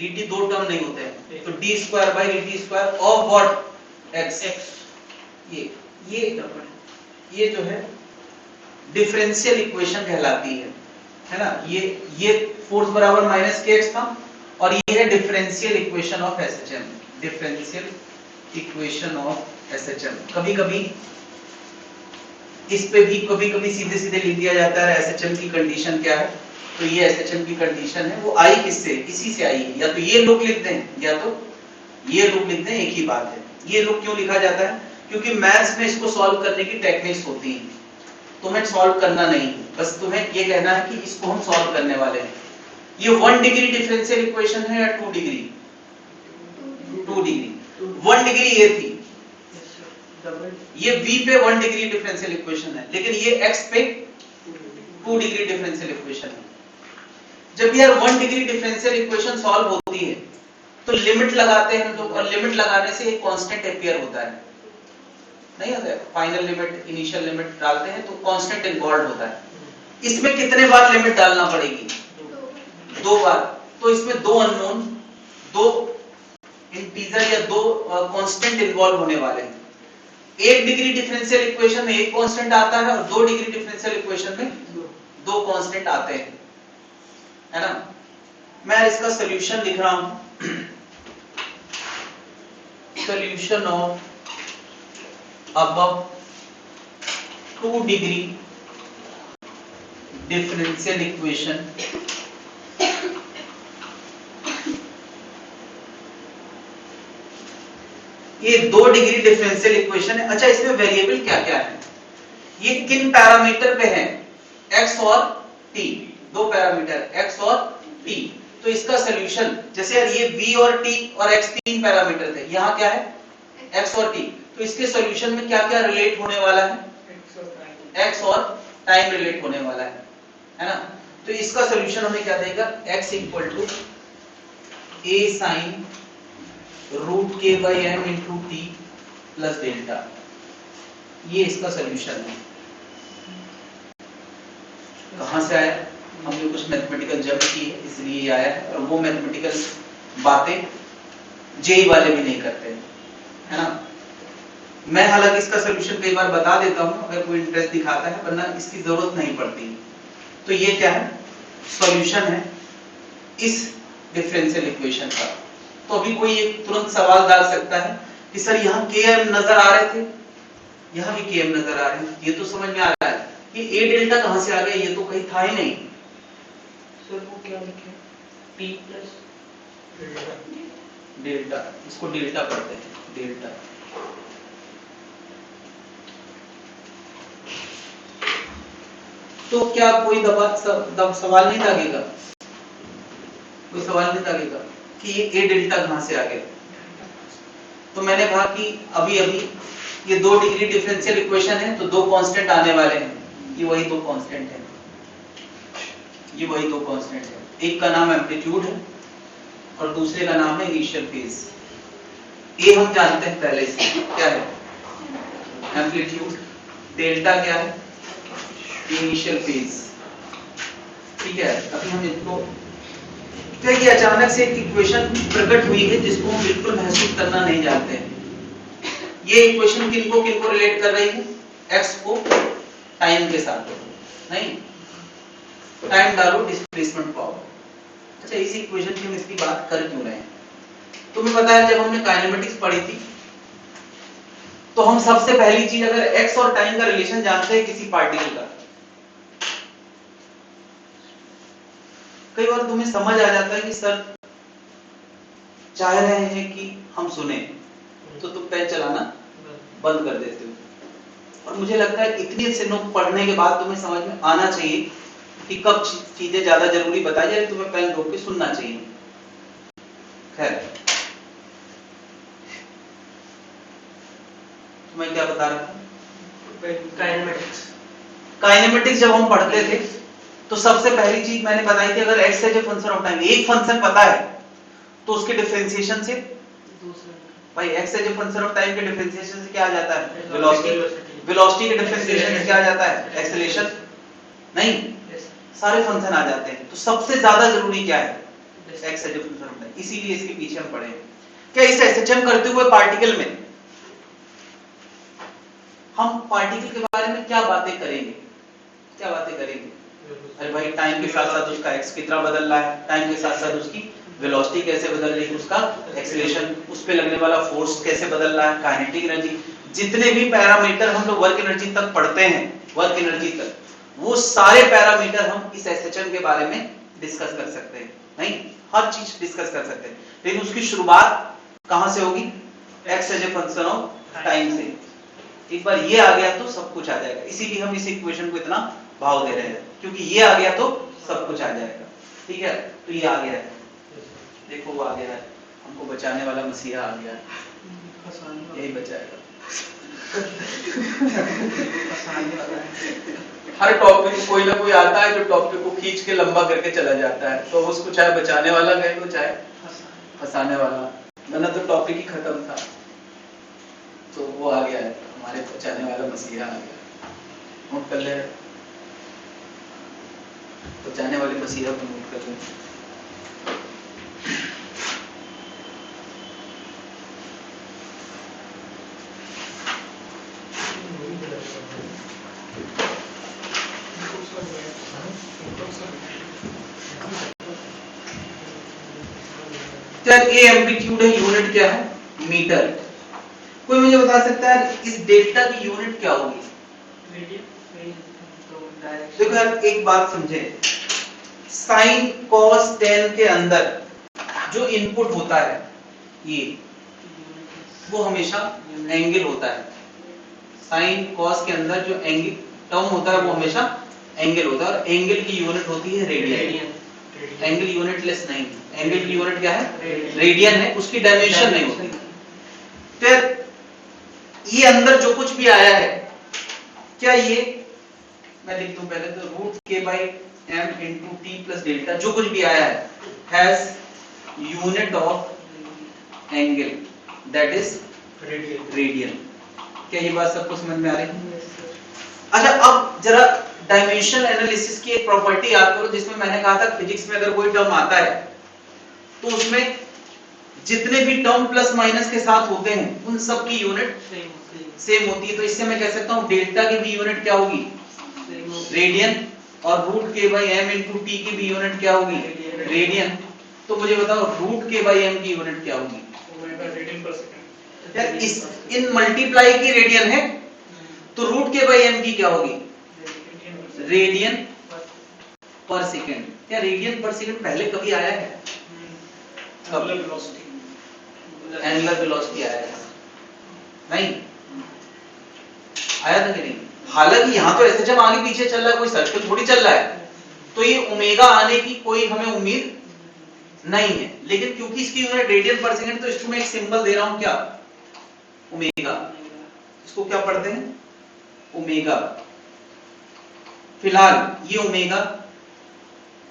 dt दो टर्म नहीं होते हैं, तो d square by dt square of what? x। ये जो है डिफरेंशियल इक्वेशन कहलाती है ना? ये फोर्स बराबर माइनस के एक्स था और ये है differential equation of SHM, differential equation of SHM. कभी कभी इस पे भी कभी कभी सीधे सीधे लिख दिया जाता है एसएचएम की कंडीशन क्या है। तो ये एसएचएम की कंडीशन है, वो आई किससे? इसी से आई है। या तो ये लोग लिख दें या तो ये लोग लिख दें, एक ही बात है। ये लोग क्यों लिखा जाता है? क्योंकि मैथ्स में इसको सॉल्व करने की टेक्निक्स होती हैं, तुम्हें सॉल्व करना नहीं, बस तुम्हें ये कहना है कि इसको हम सॉल्व करने वाले हैं। ये 1 डिग्री डिफरेंशियल इक्वेशन है या 2 डिग्री? 2 डिग्री। 1 डिग्री ये थी, ये v पे 1 डिग्री डिफरेंशियल इक्वेशन है, लेकिन ये x पे 2 डिग्री डिफरेंशियल इक्वेशन है। जब यार 1 डिग्री डिफरेंशियल इक्वेशन सॉल्व होती है तो लिमिट लगाते हैं तो, और लिमिट लगाने से एक कांस्टेंट अपीयर होता है, नहीं होता है? फाइनल लिमिट, इनिशियल लिमिट डालते हैं तो कांस्टेंट इन्वॉल्व होता है। इसमें कितने बार लिमिट डालना पड़ेगी? 2 बार। तो इसमें दो अननोन, दो इंटीजर या दो कांस्टेंट इन्वॉल्व होने वाले हैं। 1 डिग्री डिफरेंशियल इक्वेशन में एक कांस्टेंट आता है और 2 डिग्री डिफरेंशियल इक्वेशन में दो कांस्टेंट आते हैं, है ना? मैं इसका सॉल्यूशन लिख रहा हूं, solution of above 2 degree differential equation ये 2 डिग्री डिफरेंशियल इक्वेशन है। अच्छा, इसमें वेरिएबल क्या क्या है? ये किन पैरामीटर पे है? x और t, दो पैरामीटर x और t। तो इसका सॉल्यूशन, जैसे यार ये v और t और x तीन पैरामीटर थे, यहाँ क्या है? x और t। तो इसके सॉल्यूशन में क्या क्या रिलेट होने वाला है? x और टाइम रिलेट होने वाला है ना? तो इसका सॉल्यूशन हमें क्या देगा? x equal to a sine root k by m into t plus delta. ये इसका सॉल्यूशन है। कहां से आया? हमने कुछ मैथमेटिकल जंप की है इसलिए ये आया है, और वो मैथमेटिकल बातें जेई वाले भी नहीं करते, है ना? मैं हालांकि इसका सॉल्यूशन कई बार बता देता हूं अगर कोई इंटरेस्ट दिखाता है, वरना इसकी जरूरत नहीं पड़ती। तो ये क्या है? सॉल्यूशन है इस डिफरेंशियल इक्वेशन का। तो अभी कोई एक तुरंत सवाल डाल सकता है कि सर यहाँ km नजर आ रहे थे, यहाँ भी km नजर आ रहे हैं, ये तो समझ में आ रहा है। ये a डेल्टा कहां से आ गया? ये तो कहीं था ही नहीं। सर वो क्या लिखे? p प्लस डेल्टा, इसको डेल्टा पढ़ते हैं, डेल्टा। तो क्या कोई सवाल नहीं दागेगा? कोई सवाल नहीं दागेगा कि ये a डेल्टा कहां से आ गया? तो मैंने कहा कि अभी अभी ये 2 डिग्री डिफरेंशियल इक्वेशन है, तो दो कांस्टेंट आने वाले हैं। ये वही दो कांस्टेंट है, ये वही दो कांस्टेंट है। एक का नाम एम्पलीट्यूड है और दूसरे का नाम है इनिशियल फेज। ए हम जानते हैं पहले से, क्या है? एम्पलीट्यूड। डेल्टा क्या है? Initial phase. ठीक है, अभी हम इसको क्या कि अचानक से एक इक्वेशन प्रकट हुई है जिसको हम बिल्कुल महसूस करना नहीं जानते हैं। ये इक्वेशन किनको किनको रिलेट कर रही है? x को टाइम के साथ, नहीं? टाइम डालो, डिस्प्लेसमेंट पाओ। अच्छा, इस इक्वेशन की हम इसकी बात कर क्यों रहे हैं? तुम्हें पता है जब हमने काइनेमेटिक्स पढ़ी थी तो हम सबसे पहली चीज, अगर x और टाइम का रिलेशन जानते हैं किसी पार्टिकल का, कई बार तुम्हें समझ आ जाता है कि सर चाह रहे हैं कि हम सुने, तो तुम पेन चलाना बंद कर देते हो। और मुझे लगता है इतनी से नोट पढ़ने के बाद तुम्हें समझ में आना चाहिए कि कब चीजें ज्यादा जरूरी बताई जाए, तुम्हें पेन रोक के सुनना चाहिए। खैर, मैं क्या बता रहा था? काइनेमेटिक्स। काइनेमेटिक्स जब हम पढ़ते थे तो सबसे पहली चीज मैंने बताई थी, अगर x as a function of time, एक फंक्शन पता है तो उसके डिफरेंशिएशन से, भाई x as a function of time के डिफरेंशिएशन से क्या आ जाता है? वेलोसिटी। वेलोसिटी के डिफरेंशिएशन से क्या आ जाता है? एक्सेलरेशन। नहीं, सारे फंक्शन आ जाते हैं। तो सबसे ज्यादा जरूरी क्या है? x as a function of time. इसीलिए इसके पीछे हम पढ़े। क्या इस एसएचएम करते हुए पार्टिकल में हम पार्टिकल के बारे में क्या बातें करेंगे? क्या बातें करेंगे? अरे भाई, टाइम के साथ साथ उसका एक्स कितना बदल रहा है, टाइम के साथ साथ उसकी वेलोसिटी कैसे बदल रही है, उसका एक्सेलरेशन, उस पे लगने वाला फोर्स कैसे बदल रहा है, काइनेटिक एनर्जी, जितने भी पैरामीटर हम लोग वर्क एनर्जी तक पढ़ते हैं, वर्क एनर्जी तक, वो सारे पैरामीटर हम इस एसएचएम के बारे में डिस्कस कर सकते हैं। नहीं, हर चीज डिस्कस कर सकते हैं, लेकिन उसकी शुरुआत कहां से होगी? X as a function of time से। एक बार ये आ गया तो सब कुछ आ जाएगा। इसीलिए हम इस इक्वेशन को इतना भाव दे रहे हैं, क्योंकि ये आ गया तो सब कुछ आ जाएगा। ठीक है, तो ये आ गया है, देखो वो आ गया है, हमको बचाने वाला मसीहा आ गया है, यही बचाएगा। हर टॉपिक को कोई ना कोई आता है जो टॉपिक को खींच के लंबा करके चला जाता है, तो उसको चाहे बचाने वाला कहे तो चाहे फंसाने वाला, वरना तो टॉपिक ही खत्म था। तो वो आ गया है, हमारे बचाने वाला मसीहा आ गया। नोट कर ले, बचाने वाले मसीहा को नोट कर ले। ए एम्पलीट्यूड है, यूनिट क्या है? मीटर। कोई मुझे बता सकता है इस डेल्टा की यूनिट क्या होगी? देखो यार, एक बात समझे, साइन कॉस टेन के अंदर जो इनपुट होता है ये, वो हमेशा एंगल होता है। साइन कॉस के अंदर जो एंगल टर्म होता है वो हमेशा एंगल होता है, और एंगल की यूनिट होती है रेडियन। एंगल यूनिट लेस नहीं, एंगल की यूनिट क्या है? रेडियन है, उसकी डायमेंशन नहीं होती। फिर ये अंदर जो कुछ भी आया है, क्या ये, मैं लिख दूं पहले तो, root k by m into t plus delta, जो कुछ भी आया है has unit of angle, that is radian. क्या ये बात सबको समझ में आ रही है? अच्छा, अब जरा डायमेंशनल एनालिसिस की एक प्रॉपर्टी याद करो, जिसमें मैंने कहा था फिजिक्स में अगर कोई टर्म आता है तो उसमें जितने भी टर्म प्लस माइनस के साथ होते हैं उन सब की यूनिट सेम होती है। तो इससे मैं कह सकता हूं डेल्टा की भी यूनिट क्या होगी? रेडियन। और root k by m into T की भी यूनिट क्या होगी? रेडियन। तो मुझे बताओ रूट के बाई एम की यूनिट क्या होगी? यार इस इन मल्टीप्लाई की रेडियन है, तो रूट के बाई एम की क्या होगी? रेडियन पर सेकेंड। क्या रेडियन पर सेकेंड पहले कभी आया है? एंगुलर वेलोसिटी आया है? नहीं आया था कि नहीं? हालांकि यहाँ तो ऐसे जब आगे पीछे चल रहा है, कोई सर्कल थोड़ी चल रहा है, तो ये ओमेगा आने की कोई हमें उम्मीद नहीं है। लेकिन क्योंकि इसकी यूनिट रेडियन पर सेकंड, तो इसको मैं एक सिंबल दे रहा हूं, क्या? ओमेगा। इसको क्या पढ़ते हैं? ओमेगा। फिलहाल ये ओमेगा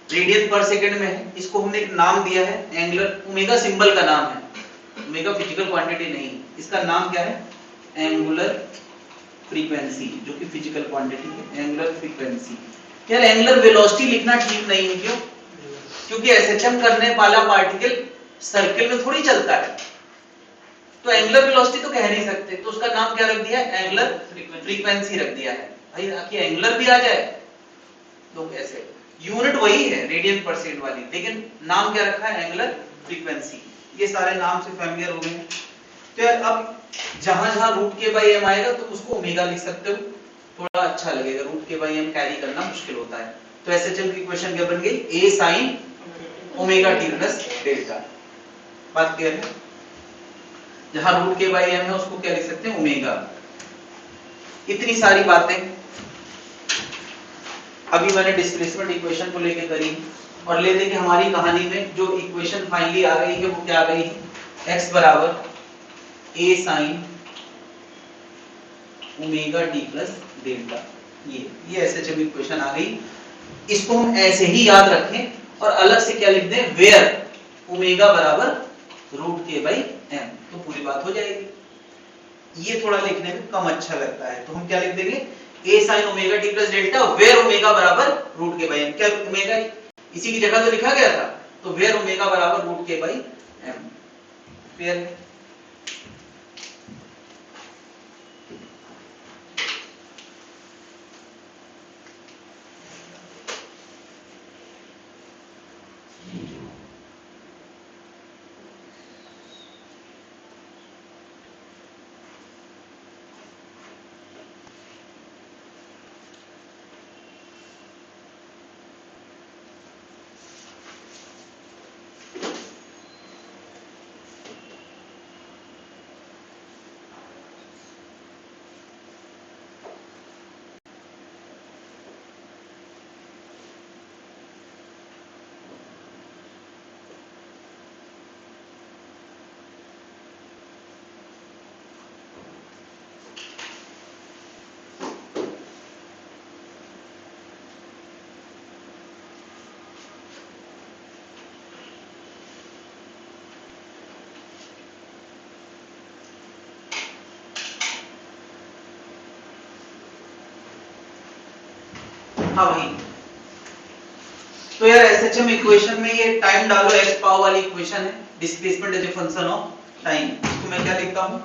रेडियन पर सेकंड में है, इसको हमने एक नाम दिया है एंगुलर। ओमेगा सिंबल का नाम है, ओमेगा फिजिकल क्वांटिटी नहीं। इसका नाम क्या है? एंगुलर फ्रीक्वेंसी, जो कि फिजिकल क्वांटिटी है, एंगुलर फ्रीक्वेंसी। यार एंगुलर वेलोसिटी लिखना ठीक नहीं है, क्यों? क्योंकि एसएचएम करने वाला पार्टिकल सर्कल में थोड़ी चलता है, तो एंगुलर वेलोसिटी तो कह नहीं सकते, तो उसका नाम क्या रख दिया है? एंगुलर फ्रीक्वेंसी रख दिया है। भाई ताकि एंगुलर भी आ जाए, तो ऐसे यूनिट वही है रेडियन पर सेकंड वाली, लेकिन नाम क्या रखा है? Angular frequency. ये सारे नाम से फैमिलियर हो गए। तो यार अब जहां जहां रूट के बाई एम आएगा तो उसको ओमेगा लिख सकते हो, थोड़ा अच्छा लगेगा। Root k by M carry करना मुश्किल होता है। तो एसएचएम की इक्वेशन क्या बन गई? A sine omega T plus delta. बात क्लियर है? जहां रूट के बाई एम है उसको क्या लिख सकते हैं? ओमेगा। इतनी सारी बातें अभी मैंने डिस्प्लेसमेंट इक्वेशन को लेके करी और ले देंगे हमारी कहानी में जो इक्वेशन फाइनली आ गई है वो क्या आ गई है, x बराबर a sine omega T plus delta. ये एसएचएम इक्वेशन आ गई। इसको हम ऐसे ही याद रखें और अलग से क्या लिख दें, वेयर ओमेगा बराबर रूट के बाई एम, तो पूरी बात हो जाएगी। ये थोड़ा लिखने में कम अच्छा लगता है, तो हम क्या लिख देंगे, a sine omega T plus delta where omega बराबर रूट के बाई एम। क्या ओमेगा इसी की जगह तो लिखा गया था, तो वेयर ओमेगा बराबर root k by m. Clear? हाँ भाई, तो यार एसएचएम इक्वेशन में ये टाइम डालो, एक्स पावर वाली इक्वेशन है, displacement as a function of time. तो मैं क्या लिखता हूं,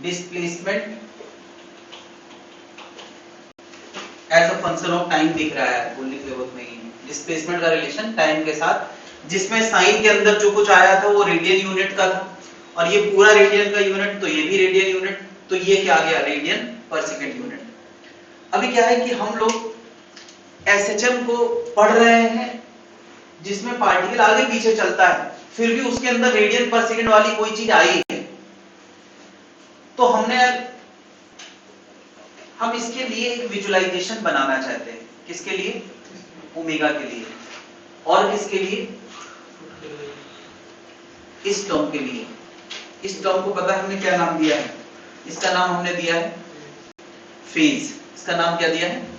displacement as a function of time दिख रहा है, बोलने की जरूरत नहीं है। डिस्प्लेसमेंट का रिलेशन टाइम के साथ, जिसमें साइन के अंदर जो कुछ आया था वो रेडियन यूनिट का था, और ये पूरा रेडियन का यूनिट, तो ये भी रेडियन यूनिट, तो ये क्या आ गया, रेडियन पर सेकंड यूनिट। अभी क्या है कि हम लोग एसएचएम को पढ़ रहे हैं जिसमें पार्टिकल आगे पीछे चलता है, फिर भी उसके अंदर रेडियन पर सेकंड वाली कोई चीज आई है, तो हम इसके लिए एक विजुअलाइजेशन बनाना चाहते हैं। किसके लिए, ओमेगा के लिए, और किसके लिए, इस टर्म के लिए। इस टर्म को पता है हमने क्या नाम दिया है, इसका नाम हमने दिया है फेज। इसका नाम क्या दिया है,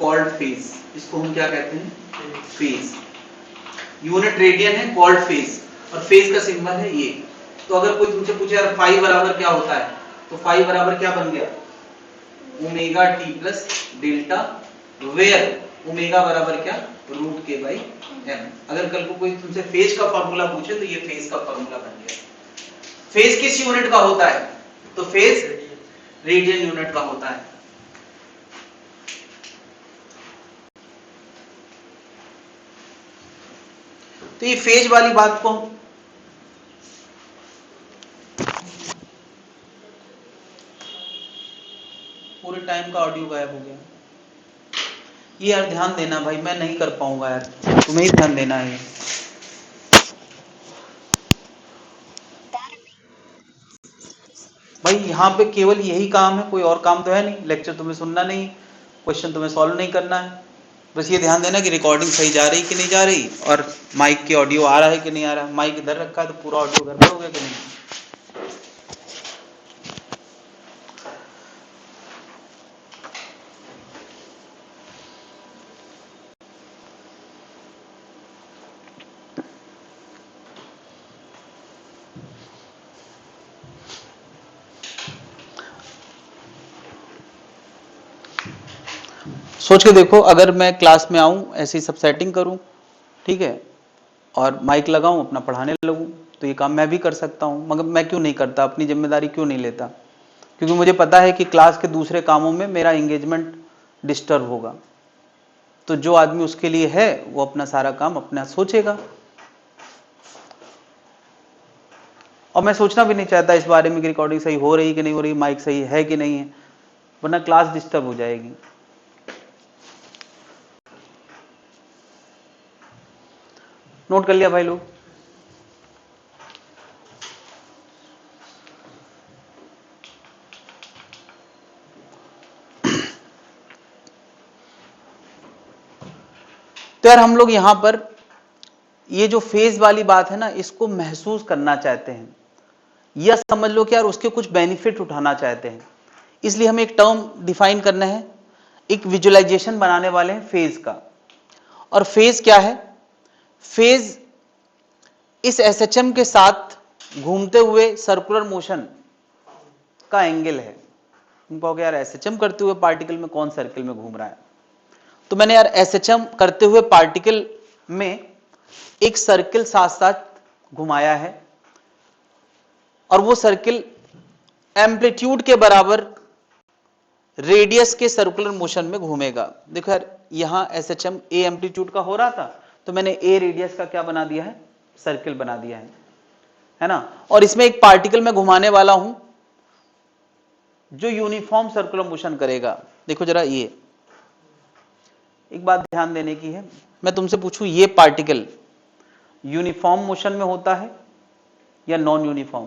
कॉल्ड फेज। इसको हम क्या कहते हैं, फेज। यूनिट रेडियन है, कॉल्ड फेज, और फेज का सिंबल है ये। तो अगर कोई तुमसे पूछे यार फाई बराबर क्या होता है, तो फाई बराबर क्या बन गया, omega T plus delta, where omega बराबर क्या, रूट के बाई एम। अगर कल को कोई तुमसे फेज का फॉर्मूला पूछे तो ये फेज का फॉर्मूला बन गया। फेज किस यूनिट का होता है, तो फेज रेडियन यूनिट का होता है। तो ये फेज वाली बात को पूरे टाइम का ऑडियो गायब हो गया। ये यार ध्यान देना भाई, मैं नहीं कर पाऊंगा यार, तुम्हें ही ध्यान देना है। भाई यहाँ पे केवल यही काम है, कोई और काम तो है नहीं। लेक्चर तुम्हें सुनना नहीं, क्वेश्चन तुम्हें सॉल्व नहीं करना है। बस ये ध्यान देना कि रिकॉर्डिंग सही जा रही कि नहीं जा रही, और माइक की ऑडियो आ रहा है कि नहीं आ रहा है। माइक इधर रखा है तो पूरा ऑडियो घर पर हो गया कि नहीं। सोच के देखो, अगर मैं क्लास में आऊं, ऐसी सब सेटिंग करूं, ठीक है, और माइक लगाऊं, अपना पढ़ाने लगूं, तो ये काम मैं भी कर सकता हूं। मगर मैं क्यों नहीं करता, अपनी जिम्मेदारी क्यों नहीं लेता, क्योंकि मुझे पता है कि क्लास के दूसरे कामों में मेरा एंगेजमेंट डिस्टर्ब होगा। तो जो आदमी उसके लिए है वो अपना सारा काम अपना सोचेगा, और मैं सोचना भी नहीं चाहता इस बारे में कि रिकॉर्डिंग सही हो रही कि नहीं हो रही, माइक सही है कि नहीं है, वरना क्लास डिस्टर्ब हो जाएगी। नोट कर लिया भाई लोग? तो यार हम लोग यहां पर ये जो फेज वाली बात है ना, इसको महसूस करना चाहते हैं, या समझ लो कि यार उसके कुछ बेनिफिट उठाना चाहते हैं, इसलिए हमें एक टर्म डिफाइन करना है, एक विजुअलाइजेशन बनाने वाले हैं फेज का। और फेज क्या है? फेज इस एसएचएम के साथ घूमते हुए सर्कुलर मोशन का एंगल है। तुम कहोगे यार एसएचएम करते हुए पार्टिकल में कौन सर्किल में घूम रहा है? तो मैंने यार एसएचएम करते हुए पार्टिकल में एक सर्किल साथ साथ घुमाया है, और वो सर्किल एम्पलीट्यूड के बराबर रेडियस के सर्कुलर मोशन में घूमेगा। देखो यार यहां एसएचएम ए एम्पलीट्यूड का हो रहा था, तो मैंने ए रेडियस का क्या बना दिया है? सर्किल बना दिया है ना। और इसमें एक पार्टिकल में घुमाने वाला हूं जो यूनिफॉर्म सर्कुलर मोशन करेगा। देखो जरा, ये एक बात ध्यान देने की है, मैं तुमसे पूछूं ये पार्टिकल यूनिफॉर्म मोशन में होता है या नॉन यूनिफॉर्म?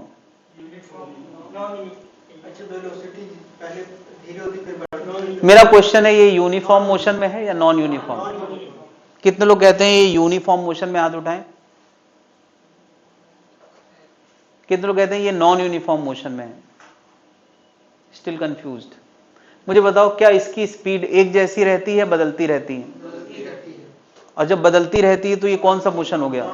मेरा क्वेश्चन है, ये यूनिफॉर्म मोशन में है या नॉन यूनिफॉर्म? कितने लोग कहते हैं ये यूनिफॉर्म मोशन में? हाथ उठाएं। कितने लोग कहते हैं ये नॉन यूनिफॉर्म मोशन में है? Still confused? मुझे बताओ, क्या इसकी स्पीड एक जैसी रहती है, बदलती रहती है? और जब बदलती रहती है तो ये कौन सा मोशन हो गया?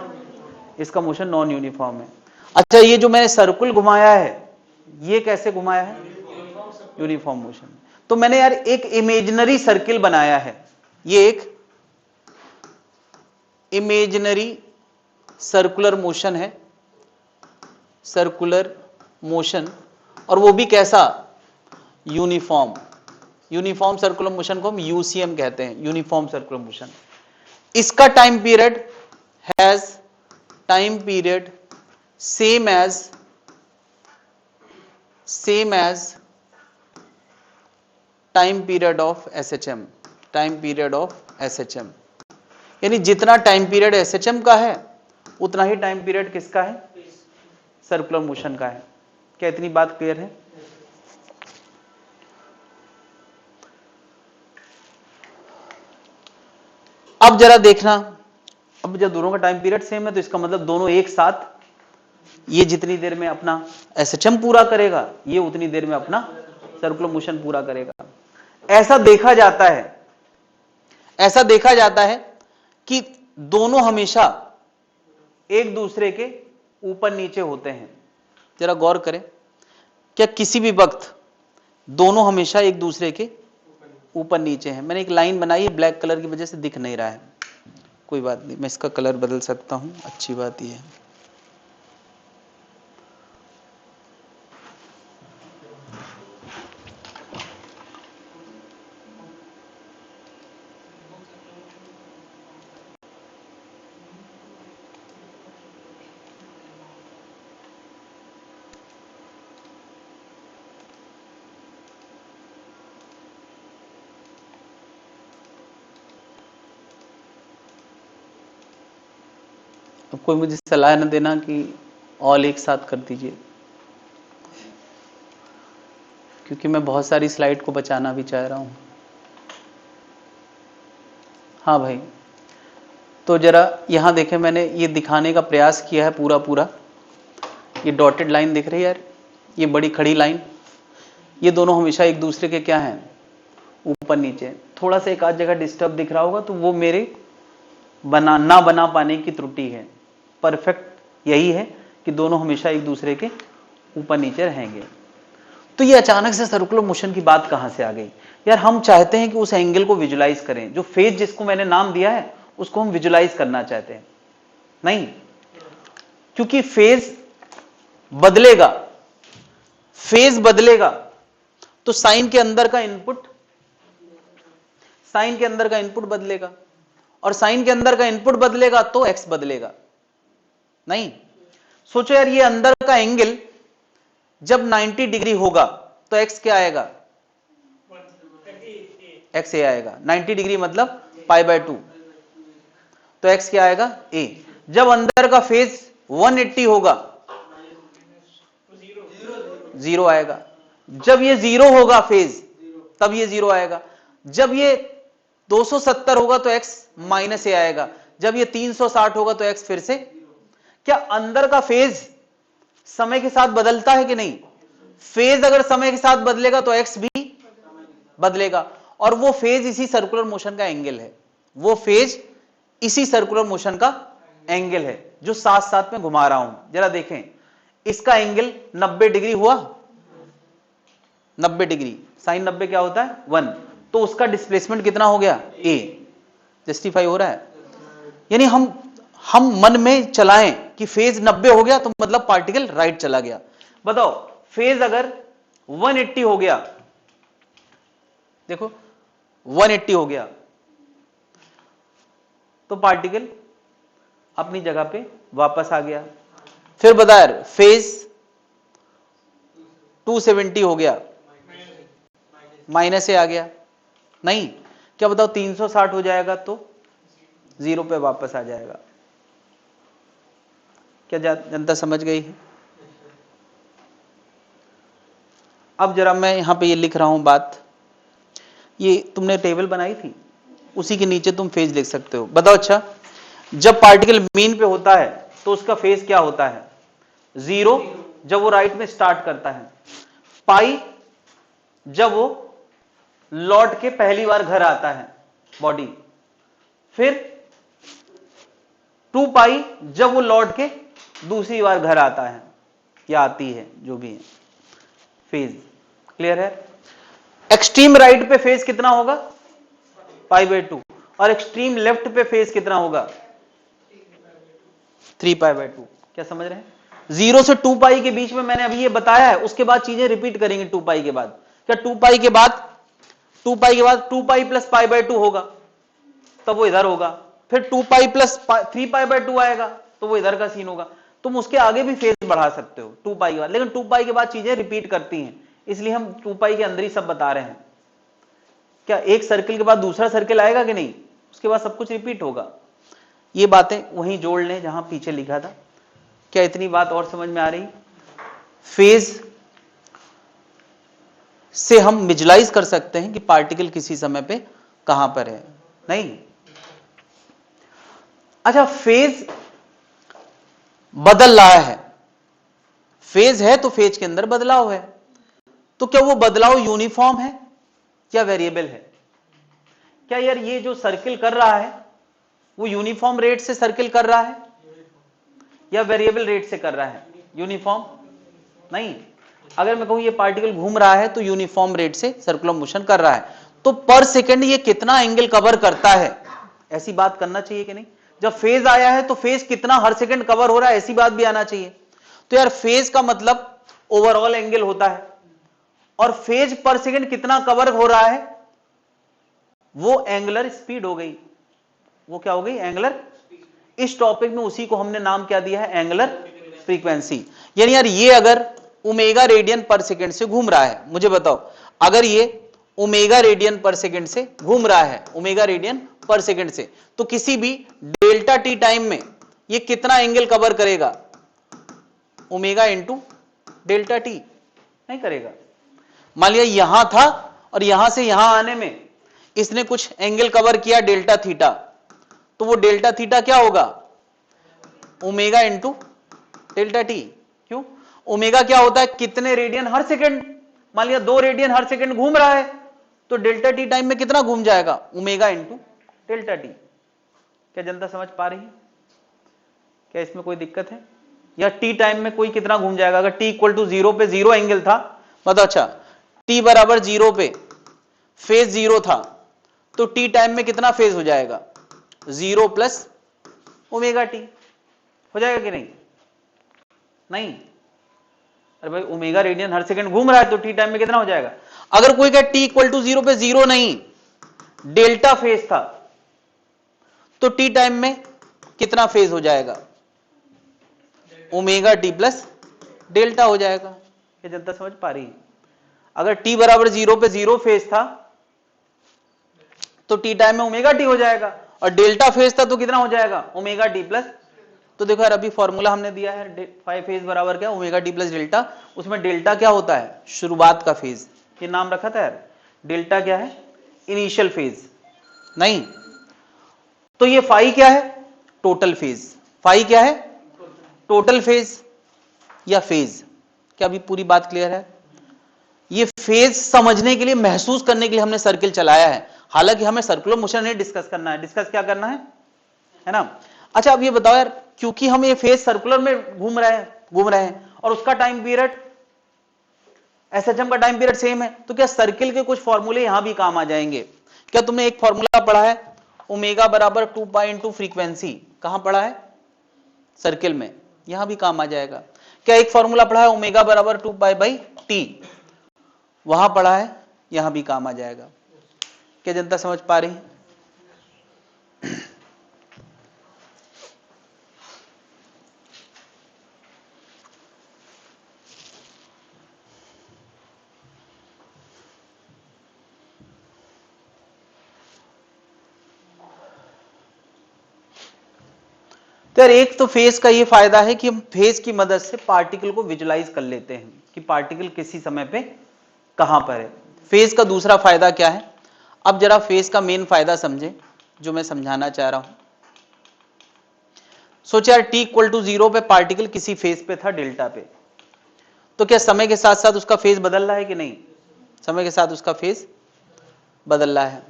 इसका मोशन नॉन यूनिफॉर्म है। अच्छा, ये जो मैंने सर्कुल घुमाया है, ये कैसे घुमाया है? Uniform motion. तो मैंने यार एक इमेजिनरी सर्किल बनाया है, ये एक इमेजिनरी सर्कुलर मोशन है, सर्कुलर मोशन, और वो भी कैसा? यूनिफॉर्म। यूनिफॉर्म सर्कुलर मोशन को हम यूसीएम कहते हैं, यूनिफॉर्म सर्कुलर मोशन। इसका time period has time period same as time period of SHM. Time period of SHM यानी जितना टाइम पीरियड एसएचएम का है उतना ही टाइम पीरियड किसका है? सर्कुलर मोशन का है। क्या इतनी बात क्लियर है? अब जरा देखना, अब जब दोनों का टाइम पीरियड सेम है तो इसका मतलब दोनों एक साथ, ये जितनी देर में अपना एसएचएम पूरा करेगा, ये उतनी देर में अपना सर्कुलर मोशन पूरा करेगा। ऐसा देखा जाता है कि दोनों हमेशा एक दूसरे के ऊपर नीचे होते हैं। जरा गौर करें, क्या किसी भी वक्त दोनों हमेशा एक दूसरे के ऊपर नीचे हैं? मैंने एक लाइन बनाई है, ब्लैक कलर की वजह से दिख नहीं रहा है, कोई बात नहीं, मैं इसका कलर बदल सकता हूं। अच्छी बात यह है, अब कोई मुझे सलाह न देना कि ऑल एक साथ कर दीजिए, क्योंकि मैं बहुत सारी स्लाइड को बचाना भी चाह रहा हूं। हाँ भाई, तो जरा यहां देखें, मैंने ये दिखाने का प्रयास किया है पूरा। ये डॉटेड लाइन दिख रही है यार, ये बड़ी खड़ी लाइन, ये दोनों हमेशा एक दूसरे के क्या हैं? ऊपर नीचे। थोड़ा सा एक आध जगह डिस्टर्ब दिख रहा होगा तो वो मेरे ना बना पाने की त्रुटि है। परफेक्ट यही है कि दोनों हमेशा एक दूसरे के ऊपर नीचे रहेंगे। तो ये अचानक से सर्कुलर मोशन की बात कहां से आ गई? यार हम चाहते हैं कि उस एंगल को विजुलाइज करें, जो फेज जिसको मैंने नाम दिया है उसको हम विजुलाइज करना चाहते हैं। नहीं, क्योंकि फेज बदलेगा तो साइन के अंदर का इनपुट बदलेगा, और साइन के अंदर का इनपुट बदलेगा तो एक्स बदलेगा। नहीं, सोचो यार, ये अंदर का एंगल जब 90 डिग्री होगा तो एक्स क्या आएगा? एक्स ए आएगा। 90 डिग्री मतलब π/2, तो एक्स क्या आएगा? ए। जब अंदर का फेज 180 होगा, 0 आएगा। जब ये 0 होगा फेज, तब ये 0 आएगा। जब ये 270 होगा तो x माइनस ए आएगा, जब ये 360 होगा तो x फिर से, क्या अंदर का फेज समय के साथ बदलता है कि नहीं? फेज अगर समय के साथ बदलेगा तो x भी बदलेगा, और वो फेज इसी सर्कुलर मोशन का एंगल है, वो फेज इसी सर्कुलर मोशन का एंगल है जो साथ साथ में घुमा रहा हूं। जरा देखें, इसका एंगल 90 डिग्री हुआ, 90 डिग्री, साइन 90 क्या होता है 1, तो उसका डिस्प्लेसमेंट कितना हो गया a। जस्टिफाई हो रहा है? यानी हम मन में चलाएं कि फेज 90 हो गया तो मतलब पार्टिकल राइट चला गया। बताओ फेज अगर 180 हो गया, देखो 180 हो गया तो पार्टिकल अपनी जगह पे वापस आ गया। फिर बता यार, फेज 270 हो गया, माइनस से आ गया, नहीं क्या बताओ 360 हो जाएगा तो 0 पे वापस आ जाएगा। क्या जनता समझ गई है? अब जरा मैं यहां पे ये लिख रहा हूं बात, ये तुमने टेबल बनाई थी उसी के नीचे तुम फेज लिख सकते हो। बताओ अच्छा, जब पार्टिकल मीन पे होता है तो उसका फेज क्या होता है 0 जब वो राइट में स्टार्ट करता है, पाई जब वो लौट के पहली बार घर आता है बॉडी, फिर 2 पाई जब वो लौट के दूसरी बार घर आता है या आती है, जो भी है फेज। क्लियर है? एक्सट्रीम राइट पे फेज कितना होगा π/2, और एक्सट्रीम लेफ्ट पे फेज कितना होगा 3π/2। क्या समझ रहे हैं? 0 से 2 पाई के बीच में मैंने अभी ये बताया है, उसके बाद चीजें रिपीट करेंगे 2 पाई के बाद। क्या 2 पाई के बाद 2 पाई प्लस π/2 होगा तब वो इधर होगा, फिर 2 पाई प्लस 3π/2 आएगा तो वो इधर का सीन होगा। तुम उसके आगे भी फेज बढ़ा सकते हो 2 पाई के बाद, लेकिन 2 पाई के बाद चीजें रिपीट करती हैं, इसलिए हम 2 पाई के अंदर ही सब बता रहे हैं। क्या एक सर्किल के बाद दूसरा सर्किल आएगा कि नहीं, उसके बाद सब कुछ रिपीट होगा। ये बातें वहीं जोड़ लें जहां पीछे लिखा था। क्या इतनी बात और समझ में आ रही? फेज से हम विजुलाइज कर सकते हैं कि पार्टिकल किसी समय पे कहां पर है, नहीं? अच्छा, फेज बदल रहा है, फेज है तो फेज के अंदर बदलाव है, तो क्या वो बदलाव यूनिफॉर्म है या वेरिएबल है? क्या यार ये जो सर्किल कर रहा है वो यूनिफॉर्म रेट से सर्किल कर रहा है या वेरिएबल रेट से कर रहा है? यूनिफॉर्म नहीं। अगर मैं कहूं ये पार्टिकल घूम रहा है तो यूनिफॉर्म रेट से सर्कुलर मोशन कर रहा है, तो पर सेकंड ये कितना एंगल कवर करता है, ऐसी बात करना चाहिए कि नहीं? जब फेज आया है तो फेज कितना हर सेकंड कवर हो रहा है, ऐसी बात भी आना चाहिए। तो यार फेज का मतलब ओवरऑल एंगल होता है, और फेज पर सेकंड कितना कवर हो रहा है वो एंगुलर स्पीड हो गई। वो क्या हो गई? एंगुलर। इस टॉपिक में उसी को हमने नाम क्या दिया है? Angular frequency. यानी यार ये अगर ओमेगा रेडियन पर सेकंड से घूम रहा है, मुझे बताओ अगर ये ओमेगा रेडियन पर सेकंड से घूम रहा है, ओमेगा रेडियन पर सेकंड से, तो किसी भी डेल्टा टी टाइम में ये कितना एंगल कवर करेगा? ओमेगा इंटू डेल्टा टी नहीं करेगा। मान लिया यहां था और यहां से यहां आने में इसने कुछ एंगल कवर किया डेल्टा थीटा, तो वो डेल्टा थीटा क्या होगा? Omega into delta T. क्यों? ओमेगा क्या होता है? कितने रेडियन हर सेकंड। मान लिया 2 रेडियन हर सेकंड घूम रहा है तो डेल्टा टी टाइम में कितना घूम जाएगा? Omega into delta T. क्या जनता समझ पा रही है? क्या इसमें कोई दिक्कत है? या टी टाइम में कोई कितना घूम जाएगा? अगर टी इक्वल टू 0 पे 0 एंगल था, मतलब अच्छा टी बराबर 0 पे फेज 0 था, तो टी टाइम में कितना फेज हो जाएगा? 0 प्लस ओमेगा टी हो जाएगा कि नहीं? नहीं। अरे भाई ओमेगा रेडियन हर सेकंड घूम रहा है तो टी टाइम में कितना हो जाएगा? अगर कोई कहे टी इक्वल टू 0 पे 0 नहीं, डेल्टा फेज था, तो टी टाइम में कितना फेज हो जाएगा? ओमेगा टी प्लस डेल्टा हो जाएगा। ये जनता समझ पा रही है? अगर टी बराबर 0 पे 0 फेज था तो टी टाइम में ओमेगा टी हो जाएगा, और डेल्टा फेज था तो कितना हो जाएगा? Omega T plus. तो देखो यार अभी फॉर्मूला हमने दिया है 5 फेज बराबर क्या? Omega T plus delta. उसमें डेल्टा क्या होता है? शुरुआत का फेज। ये नाम रखा था यार, डेल्टा क्या है? Initial phase. नहीं, तो ये फाई क्या है? Total phase. फाई क्या है? टोटल फेज या फेज। क्या अभी पूरी बात क्लियर है? ये फेज समझने के लिए, महसूस करने के लिए हमने सर्किल चलाया है, हालांकि हमें सर्कुलर मोशन नहीं डिस्कस करना है। डिस्कस क्या करना है ना? अच्छा अब ये बताओ यार, क्योंकि हम ये फेज सर्कुलर में घूम रहे हैं और उसका टाइम पीरियड एसएचएम का टाइम पीरियड सेम है, तो क्या सर्किल के कुछ फॉर्मूले यहां भी काम आ जाएंगे? क्या तुमने एक फॉर्मूला पढ़ा है, ओमेगा बराबर 2 पाई इंटू फ्रीक्वेंसी? कहां पढ़ा है? सर्किल में। यहां भी काम आ जाएगा। क्या एक फॉर्मूला पढ़ा है, ओमेगा बराबर 2 पाई बाई टी? वहां पढ़ा है, यहां भी काम आ जाएगा। क्या जनता समझ पा रही है? तो यार एक तो फेज का ये फायदा है कि हम फेज की मदद से पार्टिकल को विजुलाइज कर लेते हैं कि पार्टिकल किसी समय पे कहां पर है। फेज का दूसरा फायदा क्या है? अब जरा फेज का मेन फायदा समझे, जो मैं समझाना चाह रहा हूं। सोच यार, t इक्वल टू 0 पे पार्टिकल किसी फेज पे था, डेल्टा पे, तो क्या समय के साथ साथ उसका फेज बदल रहा है कि नहीं? समय के साथ उसका फेज बदल रहा है।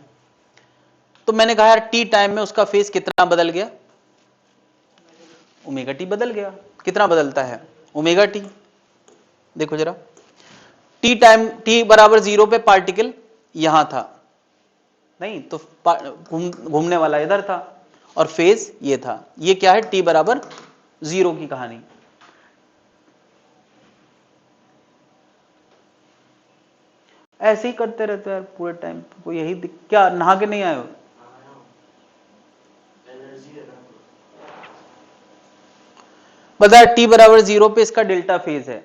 तो मैंने कहा यार t टाइम में उसका फेज कितना बदल गया? ओमेगा टी बदल गया। कितना बदलता है? Omega T. देखो जरा, टी टाइम, टी बराबर 0 पे पार्टिकल यहां था, नहीं तो घूमने वाला इधर था और फेज ये था। ये क्या है? टी बराबर 0 की कहानी। ऐसे ही करते रहते यार पूरे टाइम। कोई यही क्या नहा के नहीं आए हो? बता, टी बराबर 0 पे इसका डेल्टा फेज है,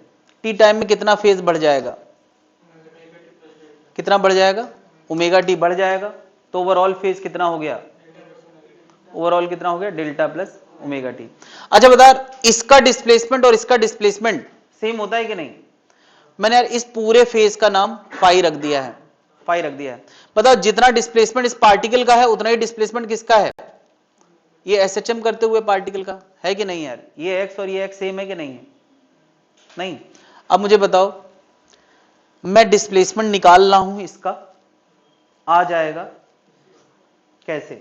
टी टाइम में कितना फेज बढ़ जाएगा? कितना बढ़ जाएगा? ओमेगा टी बढ़ जाएगा। तो ओवरऑल फेज कितना हो गया? ओवरऑल कितना हो गया? Delta plus omega T. अच्छा बता, इसका डिस्प्लेसमेंट और इसका डिस्प्लेसमेंट सेम होता है कि नहीं? मैंने यार इस पूरे फेज का नाम फाई रख दिया है, फाई रख दिया है। बताओ, जितना डिस्प्लेसमेंट इस पार्टिकल का है उतना ही डिस्प्लेसमेंट किसका है? ये एसएचएम करते हुए पार्टिकल का है कि नहीं यार? ये एक्स और ये एक्स सेम है कि नहीं है? नहीं। अब मुझे बताओ, मैं डिस्प्लेसमेंट निकाल रहा हूं, इसका आ जाएगा कैसे?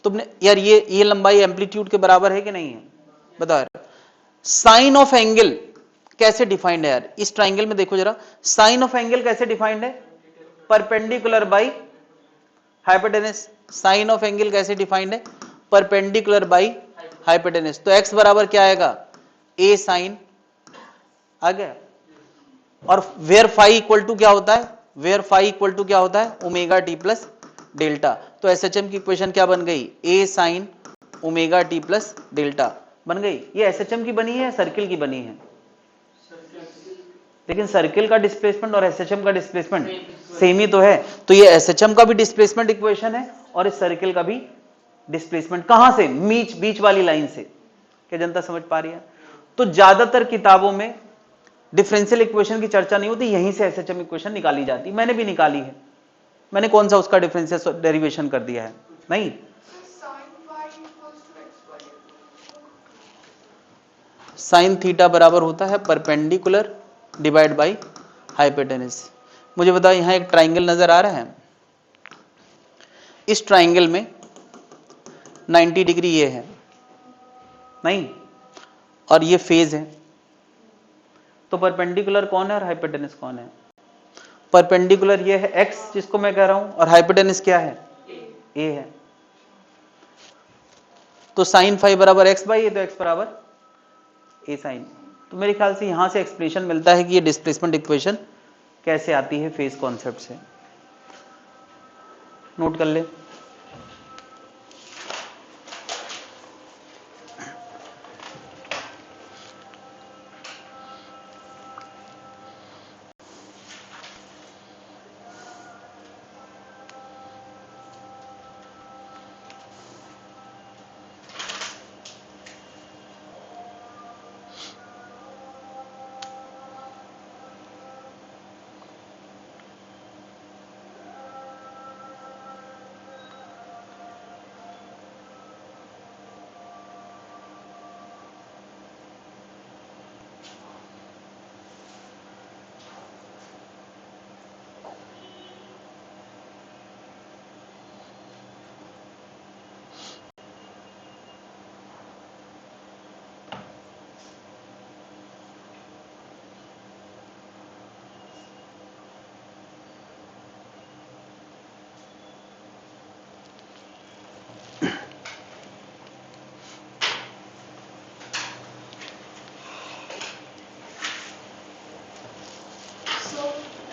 तुमने यार ये लंबाई एम्पलीट्यूड के बराबर है कि नहीं है? बताओ यार, साइन ऑफ एंगल कैसे डिफाइंड है यार? इस ट्राइंगल में देखो जरा, साइन ऑफ एंगल कैसे डिफाइंड है? Perpendicular by hypotenuse. Sine of angle कैसे डिफाइंड है? Perpendicular by hypotenuse. तो x बराबर क्या आएगा? a साइन आ गया। और वेयर फाई इक्वल टू क्या होता है? वेयर फाई इक्वल टू क्या होता है? Omega T plus delta. तो एसएचएम की इक्वेशन क्या बन गई? a sine omega T plus delta बन गई। ये एसएचएम की बनी है, सर्किल की बनी है? लेकिन सर्किल का डिस्प्लेसमेंट और एसएचएम का डिस्प्लेसमेंट सेम ही तो है। तो ये एसएचएम का भी डिस्प्लेसमेंट इक्वेशन है और इस सर्किल का भी डिस्प्लेसमेंट। कहां से? बीच वाली लाइन से। क्या जनता समझ पा रही है? तो ज्यादातर किताबों में डिफरेंशियल इक्वेशन की चर्चा नहीं होती, यहीं से एसएचएम इक्वेशन निकाली जाती। मैंने भी निकाली है। मैंने कौन सा उसका डिफरेंशियल डेरिवेशन कर दिया है? नहीं। साइन थीटा बराबर होता है परपेंडिकुलर डिवाइड बाई हाइपोटेनस। मुझे बताओ, यहां एक ट्राइंगल नजर आ रहा है, इस ट्राइंगल में 90 डिग्री ये है, नहीं, और ये फेज है। तो परपेंडिकुलर कौन है और हाइपोटेनस कौन है? परपेंडिकुलर ये है x जिसको मैं कह रहा हूं, और हाइपोटेनस क्या है? a है। तो साइन फाई बराबर एक्स बाई ए, तो x बराबर a साइन। तो मेरे ख्याल से यहां से एक्सप्लेनेशन मिलता है कि ये डिस्प्लेसमेंट इक्वेशन कैसे आती है फेज कॉन्सेप्ट से। नोट कर ले।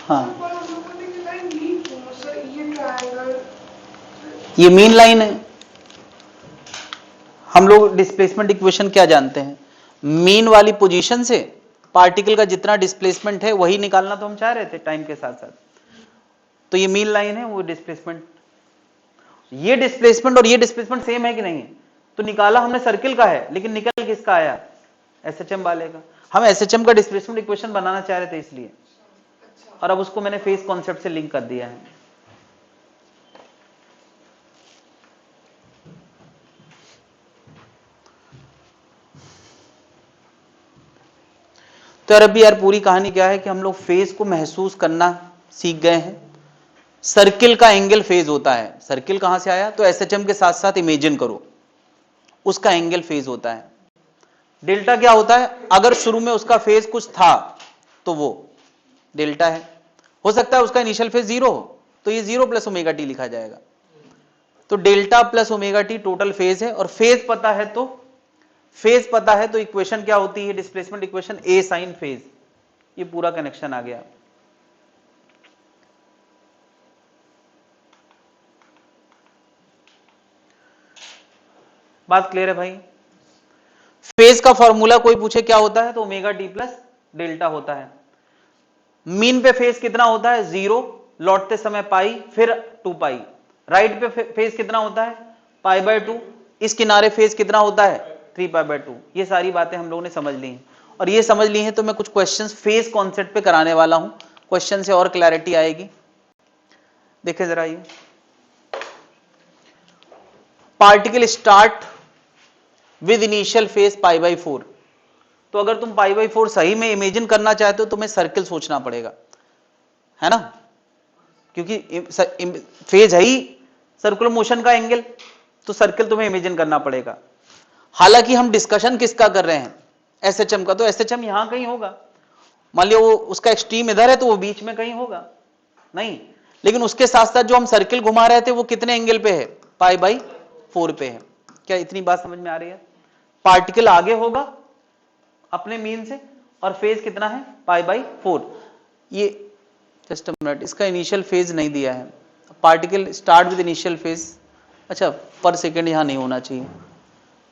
हाँ सर पर हम लोगों ने ये लाइन ली क्यों सर, ये ट्रायंगल ये मीन लाइन है। हम लोग डिस्प्लेसमेंट इक्वेशन क्या जानते हैं, मीन वाली पोजीशन से पार्टिकल का जितना डिस्प्लेसमेंट है वही निकालना तो हम चाह रहे थे टाइम के साथ साथ। तो ये मीन लाइन है, वो डिस्प्लेसमेंट, ये डिस्प्लेसमेंट और ये डिस्प्लेसमेंट सेम है कि नहीं है, तो निकाला हमने सर्किल का है लेकिन निकल किसका आया, एसएचएम वाले का। हम एसएचएम का डिस्प्लेसमेंट इक्वेशन बनाना चाह रहे थे इसलिए, और अब उसको मैंने फेज कॉन्सेप्ट से लिंक कर दिया है। तो यार अभी यार पूरी कहानी क्या है कि हम लोग फेज को महसूस करना सीख गए हैं। सर्किल का एंगल फेज होता है, सर्किल कहां से आया, तो एसएचएम के साथ साथ इमेजिन करो उसका एंगल फेज होता है। डेल्टा क्या होता है, अगर शुरू में उसका फेज कुछ था तो वो डेल्टा है, हो सकता है उसका इनिशियल फेज 0 हो तो ये 0 प्लस ओमेगा टी लिखा जाएगा। तो delta plus omega T total phase है, और फेज पता है तो इक्वेशन क्या होती है, डिस्प्लेसमेंट इक्वेशन ए साइन फेज। ये पूरा कनेक्शन आ गया। बात क्लियर है भाई। फेज का फॉर्मूला कोई पूछे क्या होता है तो ओमेगा टी प्लस डेल्टा होता है। मीन पे फेज कितना होता है 0, लौटते समय पाई, फिर 2 पाई। राइट पे फेज कितना होता है π/2, इस किनारे फेज कितना होता है 3π/2। ये सारी बातें हम लोगों ने समझ ली हैं, और ये समझ ली हैं तो मैं कुछ क्वेश्चंस फेज कॉन्सेप्ट पे कराने वाला हूं, क्वेश्चन से और क्लैरिटी आएगी। देखिए जरा, ये particle start with initial phase π/4। तो अगर तुम π/4 सही में इमेजिन करना चाहते हो तो तुम्हें सर्किल सोचना पड़ेगा, है ना, क्योंकि फेज है ही सर्कुलर मोशन का एंगल, तो सर्किल तुम्हें इमेजिन करना पड़ेगा। हालांकि हम डिस्कशन किसका कर रहे हैं, एसएचएम का, तो एसएचएम यहां कहीं होगा। मान लियो वो उसका एक्सट्रीम इधर है तो वो बीच में कहीं होगा नहीं, लेकिन उसके साथ साथ जो हम सर्किल घुमा रहे थे वो कितने एंगल पे है, π/4 पे है। क्या इतनी बात समझ में आ रही है? पार्टिकल आगे होगा अपने मीन से, और फेज कितना है π/4। ये जस्ट अ मिनट, इसका इनिशियल फेज नहीं दिया है, particle start with initial phase, अच्छा पर सेकेंड यहां नहीं होना चाहिए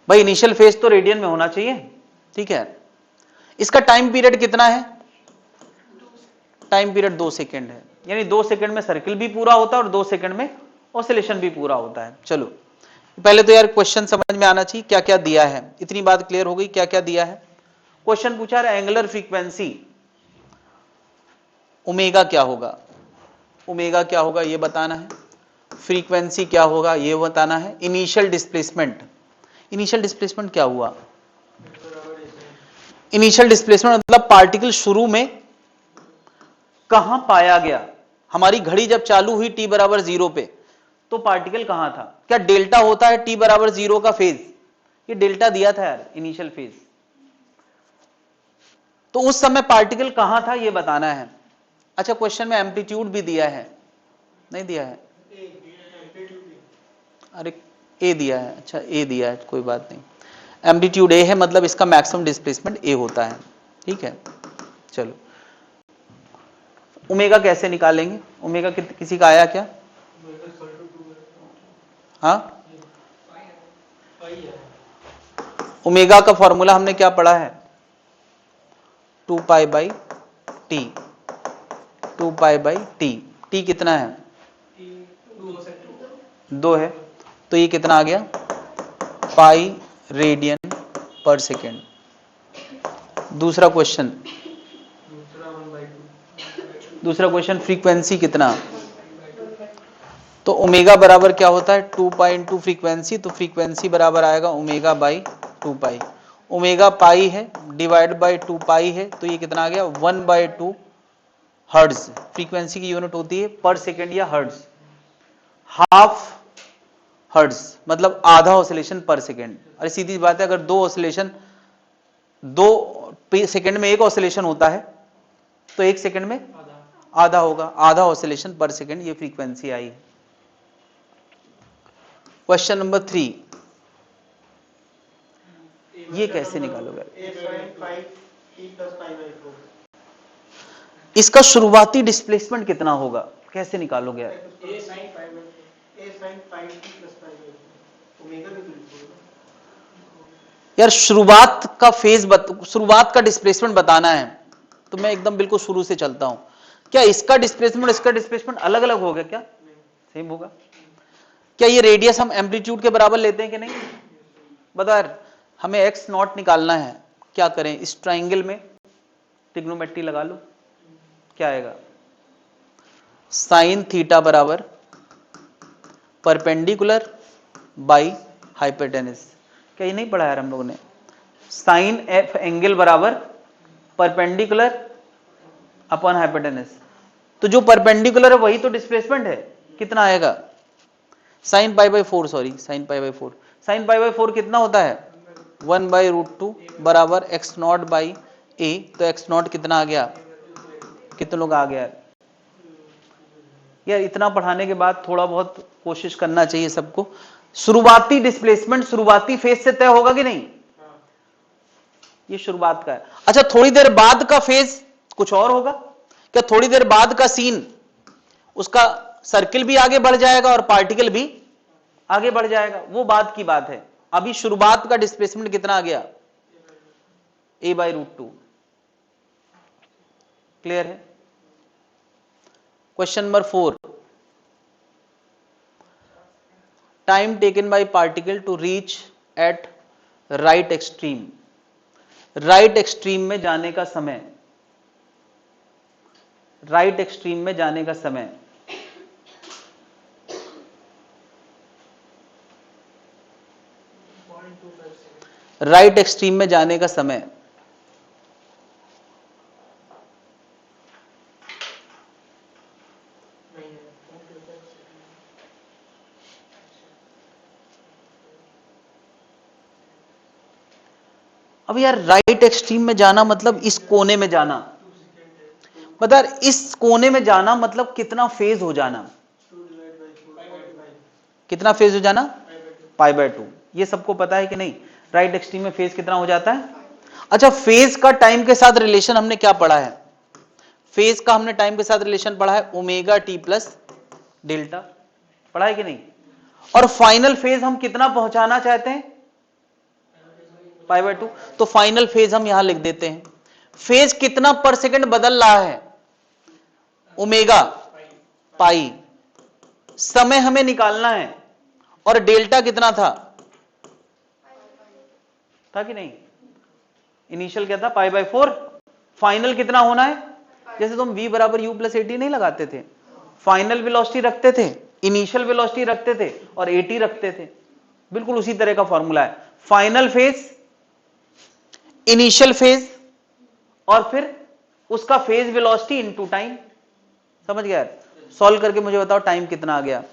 भाई, इनिशियल फेज तो रेडियन में होना चाहिए, ठीक है। इसका टाइम पीरियड कितना है, टाइम पीरियड 2 सेकेंड है, यानी 2 सेकेंड में सर्किल भी पूरा होता है और 2 सेकेंड में ऑसिलेशन भी पूरा होता है। चलो पहले तो यार क्वेश्चन समझ में आना चाहिए क्या क्या दिया है, इतनी बात क्लियर हो गई क्या क्या दिया है। क्वेश्चन पूछा है एंगुलर फ्रीक्वेंसी ओमेगा क्या होगा, ओमेगा क्या होगा ये बताना है, फ्रीक्वेंसी क्या होगा ये बताना है, इनिशियल डिस्प्लेसमेंट, इनिशियल डिस्प्लेसमेंट क्या हुआ, इनिशियल डिस्प्लेसमेंट मतलब पार्टिकल शुरू में कहां पाया गया। हमारी घड़ी जब चालू हुई t=0 पे तो पार्टिकल कहां था, क्या डेल्टा होता है t=0 का फेज, ये डेल्टा दिया था यार इनिशियल फेज, तो उस समय पार्टिकल कहां था ये बताना है। अच्छा क्वेश्चन में एम्पलीट्यूड भी दिया है, नहीं दिया है, अरे ए दिया है, अच्छा ए दिया है, कोई बात नहीं, एम्पलीट्यूड ए है मतलब इसका मैक्सिमम डिस्प्लेसमेंट ए होता है, ठीक है। चलो ओमेगा कैसे निकालेंगे, ओमेगा किसी का आया क्या, हाँ ओमेगा का फॉर्मूला हमने क्या पढ़ा है 2π/t, 2π/t, t कितना है 2 है, तो ये कितना आ गया पाई रेडियन पर सेकेंड। दूसरा क्वेश्चन, दूसरा क्वेश्चन फ्रीक्वेंसी कितना, तो ओमेगा बराबर क्या होता है 2π इंटू फ्रीक्वेंसी, तो फ्रीक्वेंसी बराबर आएगा ओमेगा/2π, ओमेगा पाई है डिवाइड बाई 2π है, तो ये कितना आ गया 1/2 हर्ट्ज। फ्रीक्वेंसी की यूनिट होती है पर सेकेंड या हर्ट्ज, हाफ हर्ट्ज मतलब आधा ऑसिलेशन पर सेकेंड। अरे सीधी बात है, अगर 2 ऑसिलेशन 2 सेकेंड में 1 ऑसिलेशन होता है तो 1 सेकेंड में आधा होगा, आधा ऑसिलेशन पर सेकेंड, ये फ्रीक्वेंसी आई। क्वेश्चन नंबर 3, ये कैसे निकालोगे, इसका शुरुआती डिस्प्लेसमेंट कितना होगा, कैसे निकालोगे? A sine pi T plus pi by omega भी तो लिखोगे ना। यार शुरुआत का शुरुआत का डिस्प्लेसमेंट बताना है तो मैं एकदम बिल्कुल शुरू से चलता हूं। क्या इसका डिस्प्लेसमेंट अलग अलग होगा क्या? सेम होगा। क्या ये रेडियस हम एम्पलीट्यूड के बराबर लेते हैं कि नहीं? बता यार, हमें एक्स नॉट निकालना है, क्या करें? इस ट्राइंगल में ट्रिग्नोमेट्री लगा लो, क्या आएगा? साइन थीटा बराबर परपेंडिकुलर बाई हाइपोटेनस। क्या ये नहीं पढ़ा यार हम लोगों ने? साइन एफ एंगल बराबर परपेंडिकुलर अपॉन हाइपोटेनस। तो जो परपेंडिकुलर है वही तो डिस्प्लेसमेंट है। कितना आएगा? Sine pi by 4, sorry sine pi by 4। Sine pi by 4 कितना होता है? 1/√2 बराबर एक्स नॉट बाई ए। तो एक्स नॉट कितना आ गया? कितने लोग आ गया यार? इतना पढ़ाने के बाद थोड़ा बहुत कोशिश करना चाहिए सबको। शुरुआती डिस्प्लेसमेंट शुरुआती फेज से तय होगा कि नहीं? ये शुरुआत का है। अच्छा, थोड़ी देर बाद का फेज कुछ और होगा क्या? थोड़ी देर बाद का सीन, उसका सर्किल भी आगे बढ़ जाएगा और पार्टिकल भी आगे बढ़ जाएगा, वो बाद की बात है। अभी शुरुआत का डिस्प्लेसमेंट कितना आ गया? a/√2। क्लियर है? Question number 4, time taken by particle to reach at right extreme. Right extreme में जाने का समय, राइट एक्सट्रीम में जाने का समय राइट एक्सट्रीम में जाने का समय अब यार राइट एक्सट्रीम में जाना मतलब इस कोने में जाना, बता इस कोने में जाना मतलब कितना फेज हो जाना? कितना फेज हो जाना? π/2। ये सबको पता है कि नहीं? राइट एक्सट्रीम में फेज कितना हो जाता है? अच्छा, फेज का टाइम के साथ रिलेशन हमने क्या पढ़ा है? फेज का हमने टाइम के साथ रिलेशन पढ़ा है ओमेगा टी प्लस डेल्टा, पढ़ा है कि नहीं? और फाइनल फेज हम कितना पहुंचाना चाहते हैं? π/2। तो फाइनल फेज हम यहां लिख देते हैं। फेज कितना पर सेकंड बदल रहा है? ओमेगा पाई। समय हमें निकालना है और डेल्टा कितना था कि नहीं? इनिशियल क्या था? π/4। फाइनल कितना होना है? जैसे तुम v बराबर u प्लस एटी नहीं लगाते थे, फाइनल वेलोसिटी रखते थे, इनिशियल वेलोसिटी रखते थे और एटी रखते थे, बिल्कुल उसी तरह का फॉर्मूला है। फाइनल फेज, इनिशियल फेज और फिर उसका फेज वेलोसिटी इनटू टाइम। समझ गया? सॉल्व करके मुझे बताओ टाइम कितना आ गया?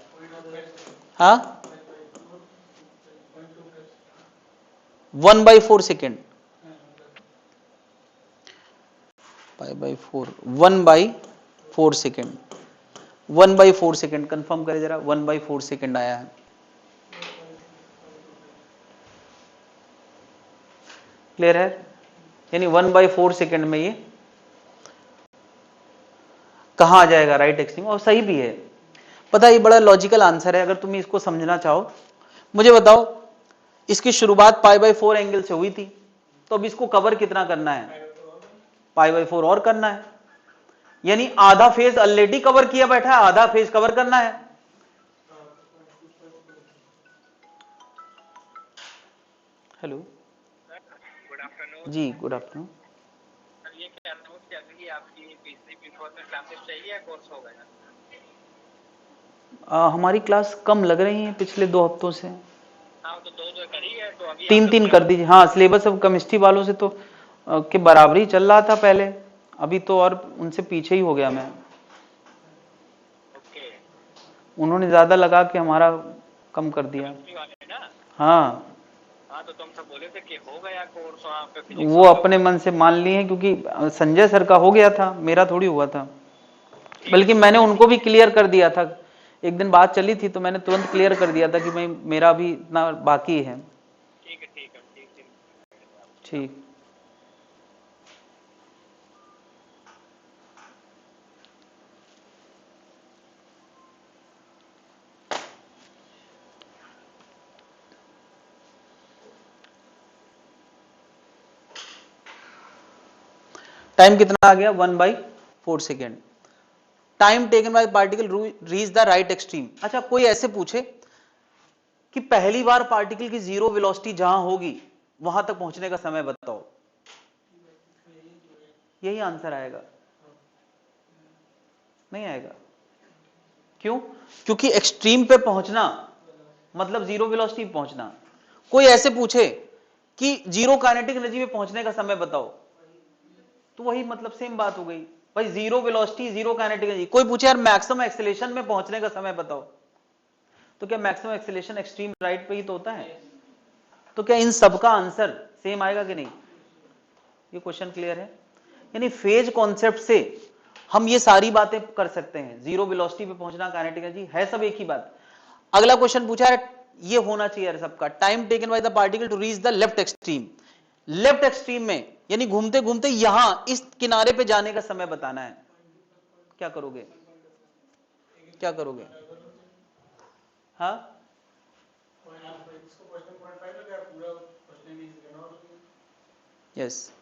हाँ, 1/4 सेकेंड। π/4 1/4 सेकेंड। 1/4 सेकेंड कंफर्म करे जरा, 1/4 सेकेंड आया है। क्लियर है? यानी 1/4 सेकेंड में ये कहां आ जाएगा? Right extreme. और सही भी है, पता है ये बड़ा लॉजिकल आंसर है। अगर तुम इसको समझना चाहो, मुझे बताओ इसकी शुरुआत π/4 एंगल से हुई थी, तो अब इसको कवर कितना करना है? π/4 और करना है, यानी आधा फेज ऑलरेडी कवर किया बैठा है, आधा फेज कवर करना है। हेलो, गुड आफ्टरनून जी गुड आफ्टरनून। सर, ये क्या नोट क्या थी आपकी? पिछली क्लासेस चाहिए या कोर्स हो गया? हमारी क्लास कम लग रही है पिछले 2 हफ्तों से। हाँ, तो दो करी है, तो अभी 3-3 कर दीजिए। हाँ, सिलेबस अब केमिस्ट्री वालों से तो के बराबर ही चल रहा था पहले, अभी तो और उनसे पीछे ही हो गया मैं। ओके। उन्होंने ज्यादा लगा के हमारा कम कर दिया। केमिस्ट्री वाले ना? हाँ, हाँ, तो तुम सब बोले थे कि हो गया कोर्स वहाँ पे फिजिक्स वो अपने मन से मान लिए हैं, क्योंकि संजय सर का हो गया था, मेरा थोड़ी हुआ था। बल्कि मैंने उनको भी क्लियर कर दिया था, एक दिन बात चली थी तो मैंने तुरंत क्लियर कर दिया था कि भाई मेरा भी इतना बाकी है। ठीक है, ठीक है, ठीक है। ठीक। टाइम कितना आ गया 1/4 second. Time taken by particle reach the right extreme. अच्छा कोई ऐसे पूछे कि पहली बार पार्टिकल की जीरो वेलोसिटी जहां होगी वहां तक पहुंचने का समय बताओ, यही आंसर आएगा, नहीं आएगा। क्यों? क्योंकि एक्सट्रीम पे पहुंचना मतलब जीरो वेलोसिटी पे पहुंचना। कोई ऐसे पूछे कि जीरो काइनेटिक एनर्जी पे पहुंचने का समय बताओ, तो वही मतलब सेम बात हो गई भाई, zero velocity zero kinetic energy. कोई पूछे यार मैक्सिमम एक्सेलरेशन में पहुंचने का समय बताओ, तो क्या मैक्सिमम एक्सेलरेशन एक्सट्रीम राइट पे ही तो होता है? तो क्या इन सबका आंसर सेम आएगा कि नहीं? ये क्वेश्चन क्लियर है? यानी फेज कॉन्सेप्ट से हम ये सारी बातें कर सकते हैं, जीरो वेलोसिटी पे पहुंचना, काइनेटिक एनर्जी है सब एक ही बात। अगला क्वेश्चन पूछा है, ये होना चाहिए सबका, time taken by the particle to reach the left extreme. Left extreme में यानी घूमते घूमते यहां इस किनारे पे जाने का समय बताना है। क्या करोगे? क्या करोगे? हाँ यस,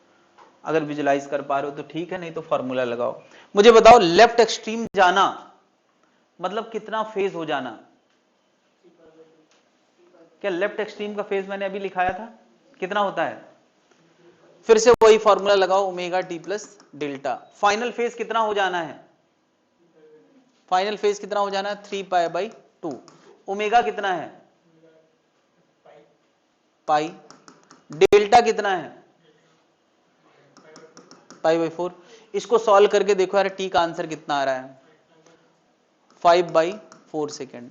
अगर विजुलाइज कर पा रहे हो तो ठीक है, नहीं तो फॉर्मूला लगाओ। मुझे बताओ लेफ्ट एक्सट्रीम जाना मतलब कितना फेज हो जाना? क्या लेफ्ट एक्सट्रीम का फेज मैंने अभी लिखाया था, कितना होता है? फिर से वही फॉर्मूला लगाओ, omega T plus delta. Final phase कितना हो जाना है? फाइनल फेज कितना हो जाना है? 3π/2। ओमेगा कितना है? पाई। डेल्टा कितना है? π/4। इसको सॉल्व करके देखो यार टी का आंसर कितना आ रहा है? 5/4 सेकेंड।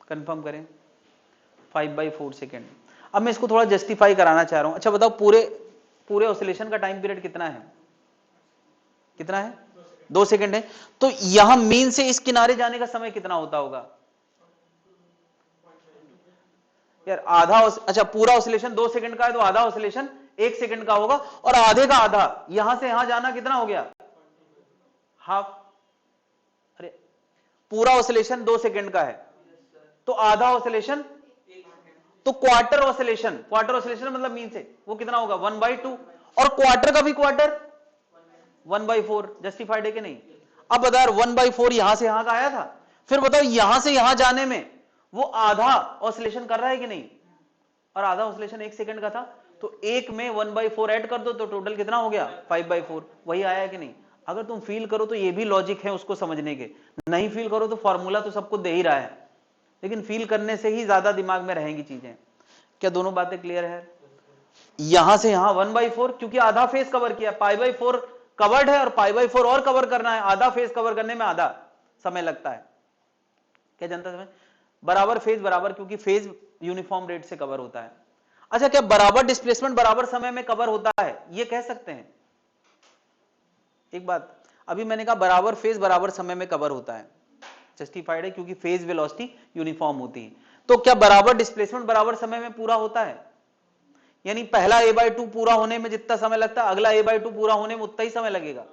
कंफर्म करें, 5/4 सेकेंड। अब मैं इसको थोड़ा जस्टिफाई कराना चाह रहा हूं। अच्छा बताओ पूरे ऑसिलेशन का टाइम पीरियड कितना है? कितना है? 2 सेकेंड है। तो यहां मीन से इस किनारे जाने का समय कितना होता होगा यार? आधा अच्छा पूरा ऑसिलेशन 2 सेकंड का है तो आधा ऑसिलेशन 1 सेकंड का होगा, और आधे का आधा यहां से यहां जाना कितना हो गया? हाफ। अरे पूरा ऑसिलेशन 2 सेकंड का है तो आधा ऑसिलेशन, तो क्वार्टर ऑसिलेशन मतलब मीन से वो कितना होगा? 1/2। और क्वार्टर का भी क्वार्टर 1/4। जस्टिफाइड है कि नहीं? अब बता यार 1/4 यहां से यहां का आया था, फिर बताओ यहां से यहां जाने में वो आधा ऑसिलेशन कर रहा है कि नहीं? और आधा ऑसिलेशन 1 सेकंड का था, तो एक में 1/4 ऐड कर दो तो टोटल कितना हो गया? 5/4। वही आया कि नहीं? अगर तुम फील करो तो ये भी लॉजिक है उसको समझने के, नहीं फील करो तो फॉर्मूला तो सबको दे ही रहा है, लेकिन फील करने से ही ज्यादा दिमाग में रहेंगी चीजें। क्या दोनों बातें क्लियर है? यहां से यहां 1/4 क्योंकि आधा फेस कवर किया, π/4 कवर्ड है और π/4 और कवर करना है, आधा फेस कवर करने में आधा समय लगता है। क्या जानता है? बराबर फेज बराबर, क्योंकि फेज यूनिफॉर्म रेट से कवर होता है। अच्छा क्या बराबर डिस्प्लेसमेंट बराबर समय में कवर होता है? ये कह सकते हैं? एक बात, अभी मैंने कहा बराबर फेज बराबर समय में कवर होता है, जस्टिफाइड है क्योंकि फेज वेलोसिटी यूनिफॉर्म होती है। तो क्या बराबर डिस्प्लेसमेंट बराबर समय में पूरा होता है? यानी पहला a/2 पूरा होने में जितना समय लगता है, अगला a/2 पूरा होने में उतना ही समय लगेगा।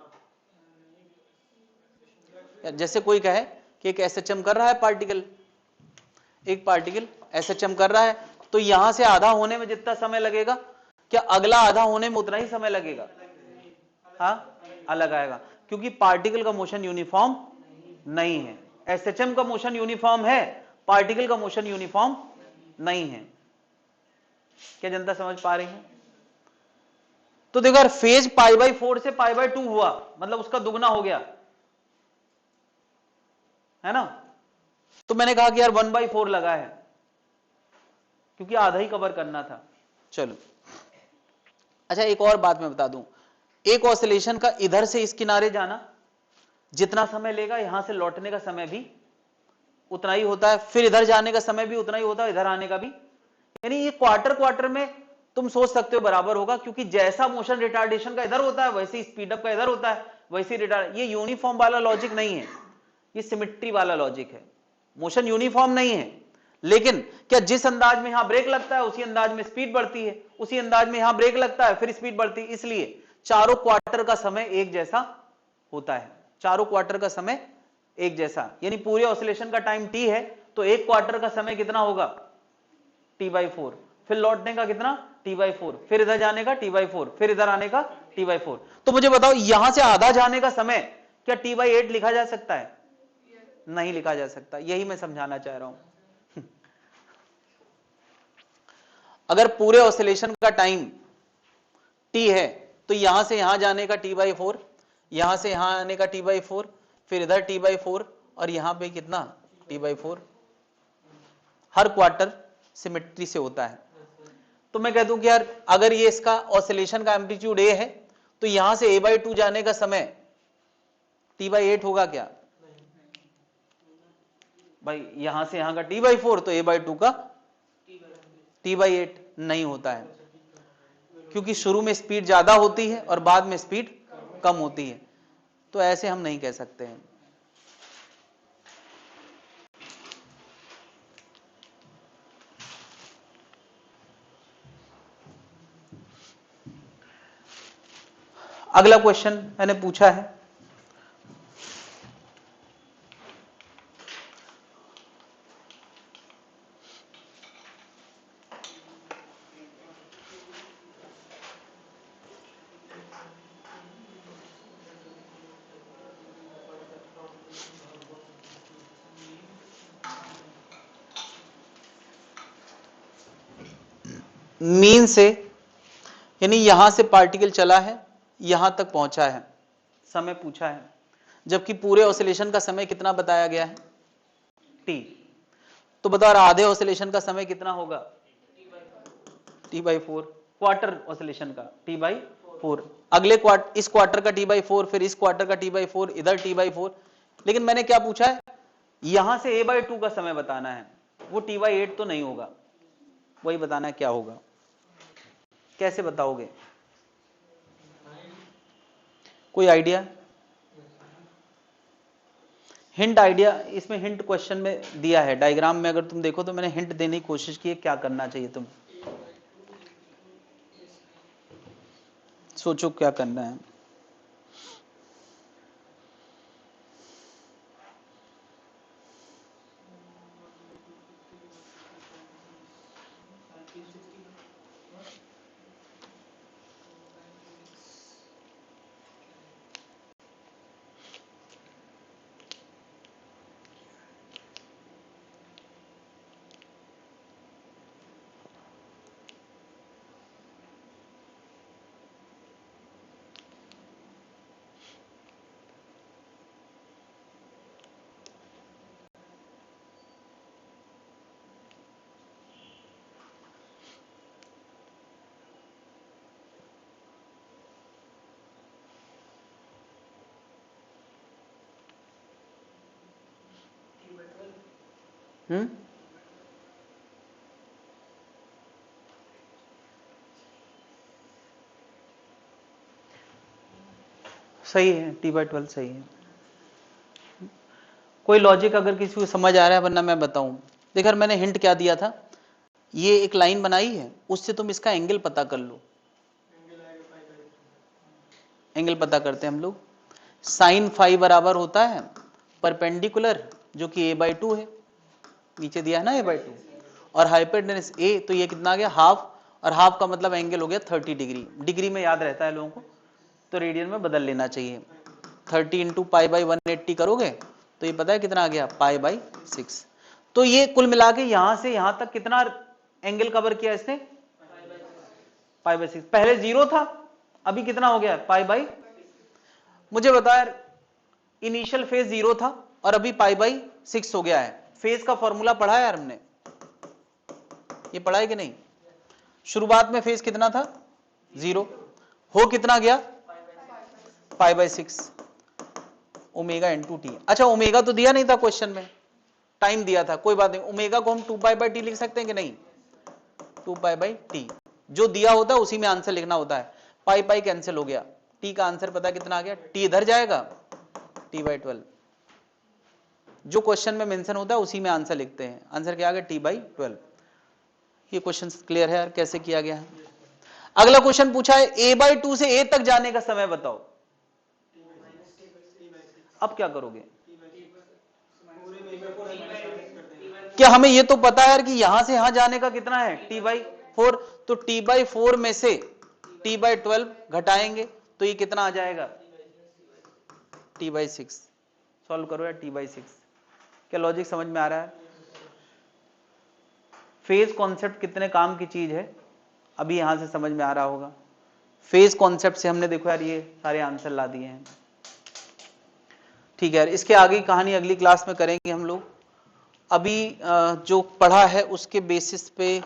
जैसे कोई कहे कि एक SHM कर रहा है पार्टिकल, एक पार्टिकल SHM कर रहा है, तो यहां से आधा होने में जितना समय लगेगा, क्या अगला आधा होने में उतना ही समय लगेगा? हाँ अलग आएगा, क्योंकि पार्टिकल का मोशन यूनिफॉर्म नहीं है। SHM का मोशन यूनिफॉर्म है, पार्टिकल का मोशन यूनिफॉर्म नहीं है। क्या जनता समझ पा रही है? तो देखो यार फेज π/4 से π/2 हुआ मतलब उसका दुगना हो गया है ना? तो मैंने कहा कि यार 1/4 लगा है क्योंकि आधा ही कवर करना था। चलो अच्छा एक और बात मैं बता दूं, एक ऑसिलेशन का इधर से इस किनारे जाना जितना समय लेगा, यहां से लौटने का समय भी उतना ही होता है, फिर इधर जाने का समय भी उतना ही होता है, इधर आने का भी। यानी ये क्वार्टर में तुम सोच सकते हो बराबर होगा, क्योंकि जैसा मोशन रिटार्डेशन का इधर होता है वैसे स्पीड अप का इधर होता है, वैसे रिटार्ड। ये यूनिफॉर्म वाला लॉजिक नहीं है, ये सिमेट्री वाला लॉजिक है। मोशन यूनिफॉर्म नहीं है, लेकिन क्या जिस अंदाज में यहां ब्रेक लगता है उसी अंदाज में स्पीड बढ़ती है, उसी अंदाज में यहां ब्रेक लगता है फिर स्पीड बढ़ती है। इसलिए चारों क्वार्टर का समय एक जैसा होता है, चारों क्वार्टर का समय एक जैसा। यानी पूरे ऑसिलेशन का टाइम t है तो एक क्वार्टर का समय कितना होगा? t/4। फिर लौटने का कितना? t/4। फिर इधर जाने का t/4, फिर इधर आने का T/4। तो मुझे बताओ यहां से आधा जाने का समय क्या T/8 लिखा जा सकता है? नहीं लिखा जा सकता, यही मैं समझाना चाह रहा हूं। अगर पूरे ऑसिलेशन का टाइम T है तो यहां से यहां जाने का T/4, यहां से यहां आने का T/4, फिर इधर T/4 और यहां पे कितना T/4। हर क्वार्टर सिमेट्री से होता है। तो मैं कह दूं कि यार अगर ये इसका ऑसिलेशन का एम्पलीट्यूड A है तो यहां से A/2 जाने का समय T/8 होगा क्या? भाई यहां से यहां का T/4 तो A/2 का T/8 नहीं होता है, क्योंकि शुरू में स्पीड ज्यादा होती है और बाद में स्पीड कम होती है। तो ऐसे हम नहीं कह सकते हैं। अगला क्वेश्चन मैंने पूछा है, मीन से यानी यहां से पार्टिकल चला है यहां तक पहुंचा है, समय पूछा है, जबकि पूरे ऑसिलेशन का समय कितना बताया गया है? T। तो बताओ आधे ऑसिलेशन का समय कितना होगा? T/4। क्वार्टर ऑसिलेशन का T/4। अगले इस क्वार्टर का T/4, फिर इस क्वार्टर का T/4, इधर T/4। लेकिन मैंने क्या पूछा है? यहां से A/2 का समय बताना है, वो T/8 तो नहीं होगा, वही बताना है क्या होगा। कैसे बताओगे? कोई आइडिया? हिंट आइडिया इसमें हिंट क्वेश्चन में दिया है, डायग्राम में अगर तुम देखो तो मैंने हिंट देने की कोशिश की है, क्या करना चाहिए तुम सोचो क्या करना है। सही है, T/12 सही है। कोई लॉजिक अगर किसी को समझ आ रहा है, वरना मैं बताऊं। देखो मैंने हिंट क्या दिया था, ये एक लाइन बनाई है, उससे तुम इसका एंगल पता कर लो। एंगल पता करते हैं हम लोग, sin phi बराबर होता है परपेंडिकुलर जो कि A/2 है, नीचे दिया है ना A/2, और हाइपोटेनस A, तो ये कितना आ गया हाफ, और हाफ का मतलब एंगल हो गया 30 डिग्री। डिग्री में याद रहता है लोगों को, तो रेडियन में बदल लेना चाहिए। 30 इंटू π/180 करोगे तो ये पता है कितना आ गया π/6। तो ये कुल मिला के यहां से यहां तक कितना एंगल कवर किया इसने? π/6। पहले 0 था, अभी कितना हो गया? π/। मुझे बता यार, इनिशियल फेज 0 था और अभी π/6 हो गया है। फेज का फॉर्मूला पढ़ा है यार हमने, ये पढ़ा है कि नहीं? शुरुआत में फेज कितना था? 0। हो कितना गया? π/6 ओमेगा इंटू टी। अच्छा ओमेगा तो दिया नहीं था क्वेश्चन में, टाइम दिया था, कोई बात नहीं। ओमेगा को हम 2π/t लिख सकते हैं कि नहीं? 2π/t जो दिया होता है उसी में आंसर लिखना होता है। पाई कैंसिल हो गया, टी का आंसर पता कितना आ गया? टी इधर जाएगा, T/12 जो क्वेश्चन में मेंशन होता है उसी में आंसर लिखते हैं। आंसर क्या आ गया? T/12। ये क्वेश्चन क्लियर है यार कैसे किया गया है? अगला क्वेश्चन पूछा है A/2 से A तक जाने का समय बताओ। अब क्या करोगे? क्या हमें ये तो पता है यार कि यहां से यहां जाने का कितना है? T/4। तो T/4 में से T/12 घटाएंगे तो ये कितना आ जाएगा t/6। सॉल्व करो यार t/6। क्या लॉजिक समझ में आ रहा है? फेज कॉन्सेप्ट कितने काम की चीज है अभी यहां से समझ में आ रहा होगा। फेज कॉन्सेप्ट से हमने देखो यार ये सारे आंसर ला दिए हैं। ठीक है यार, इसके आगे कहानी अगली क्लास में करेंगे हम लोग। अभी जो पढ़ा है उसके बेसिस पे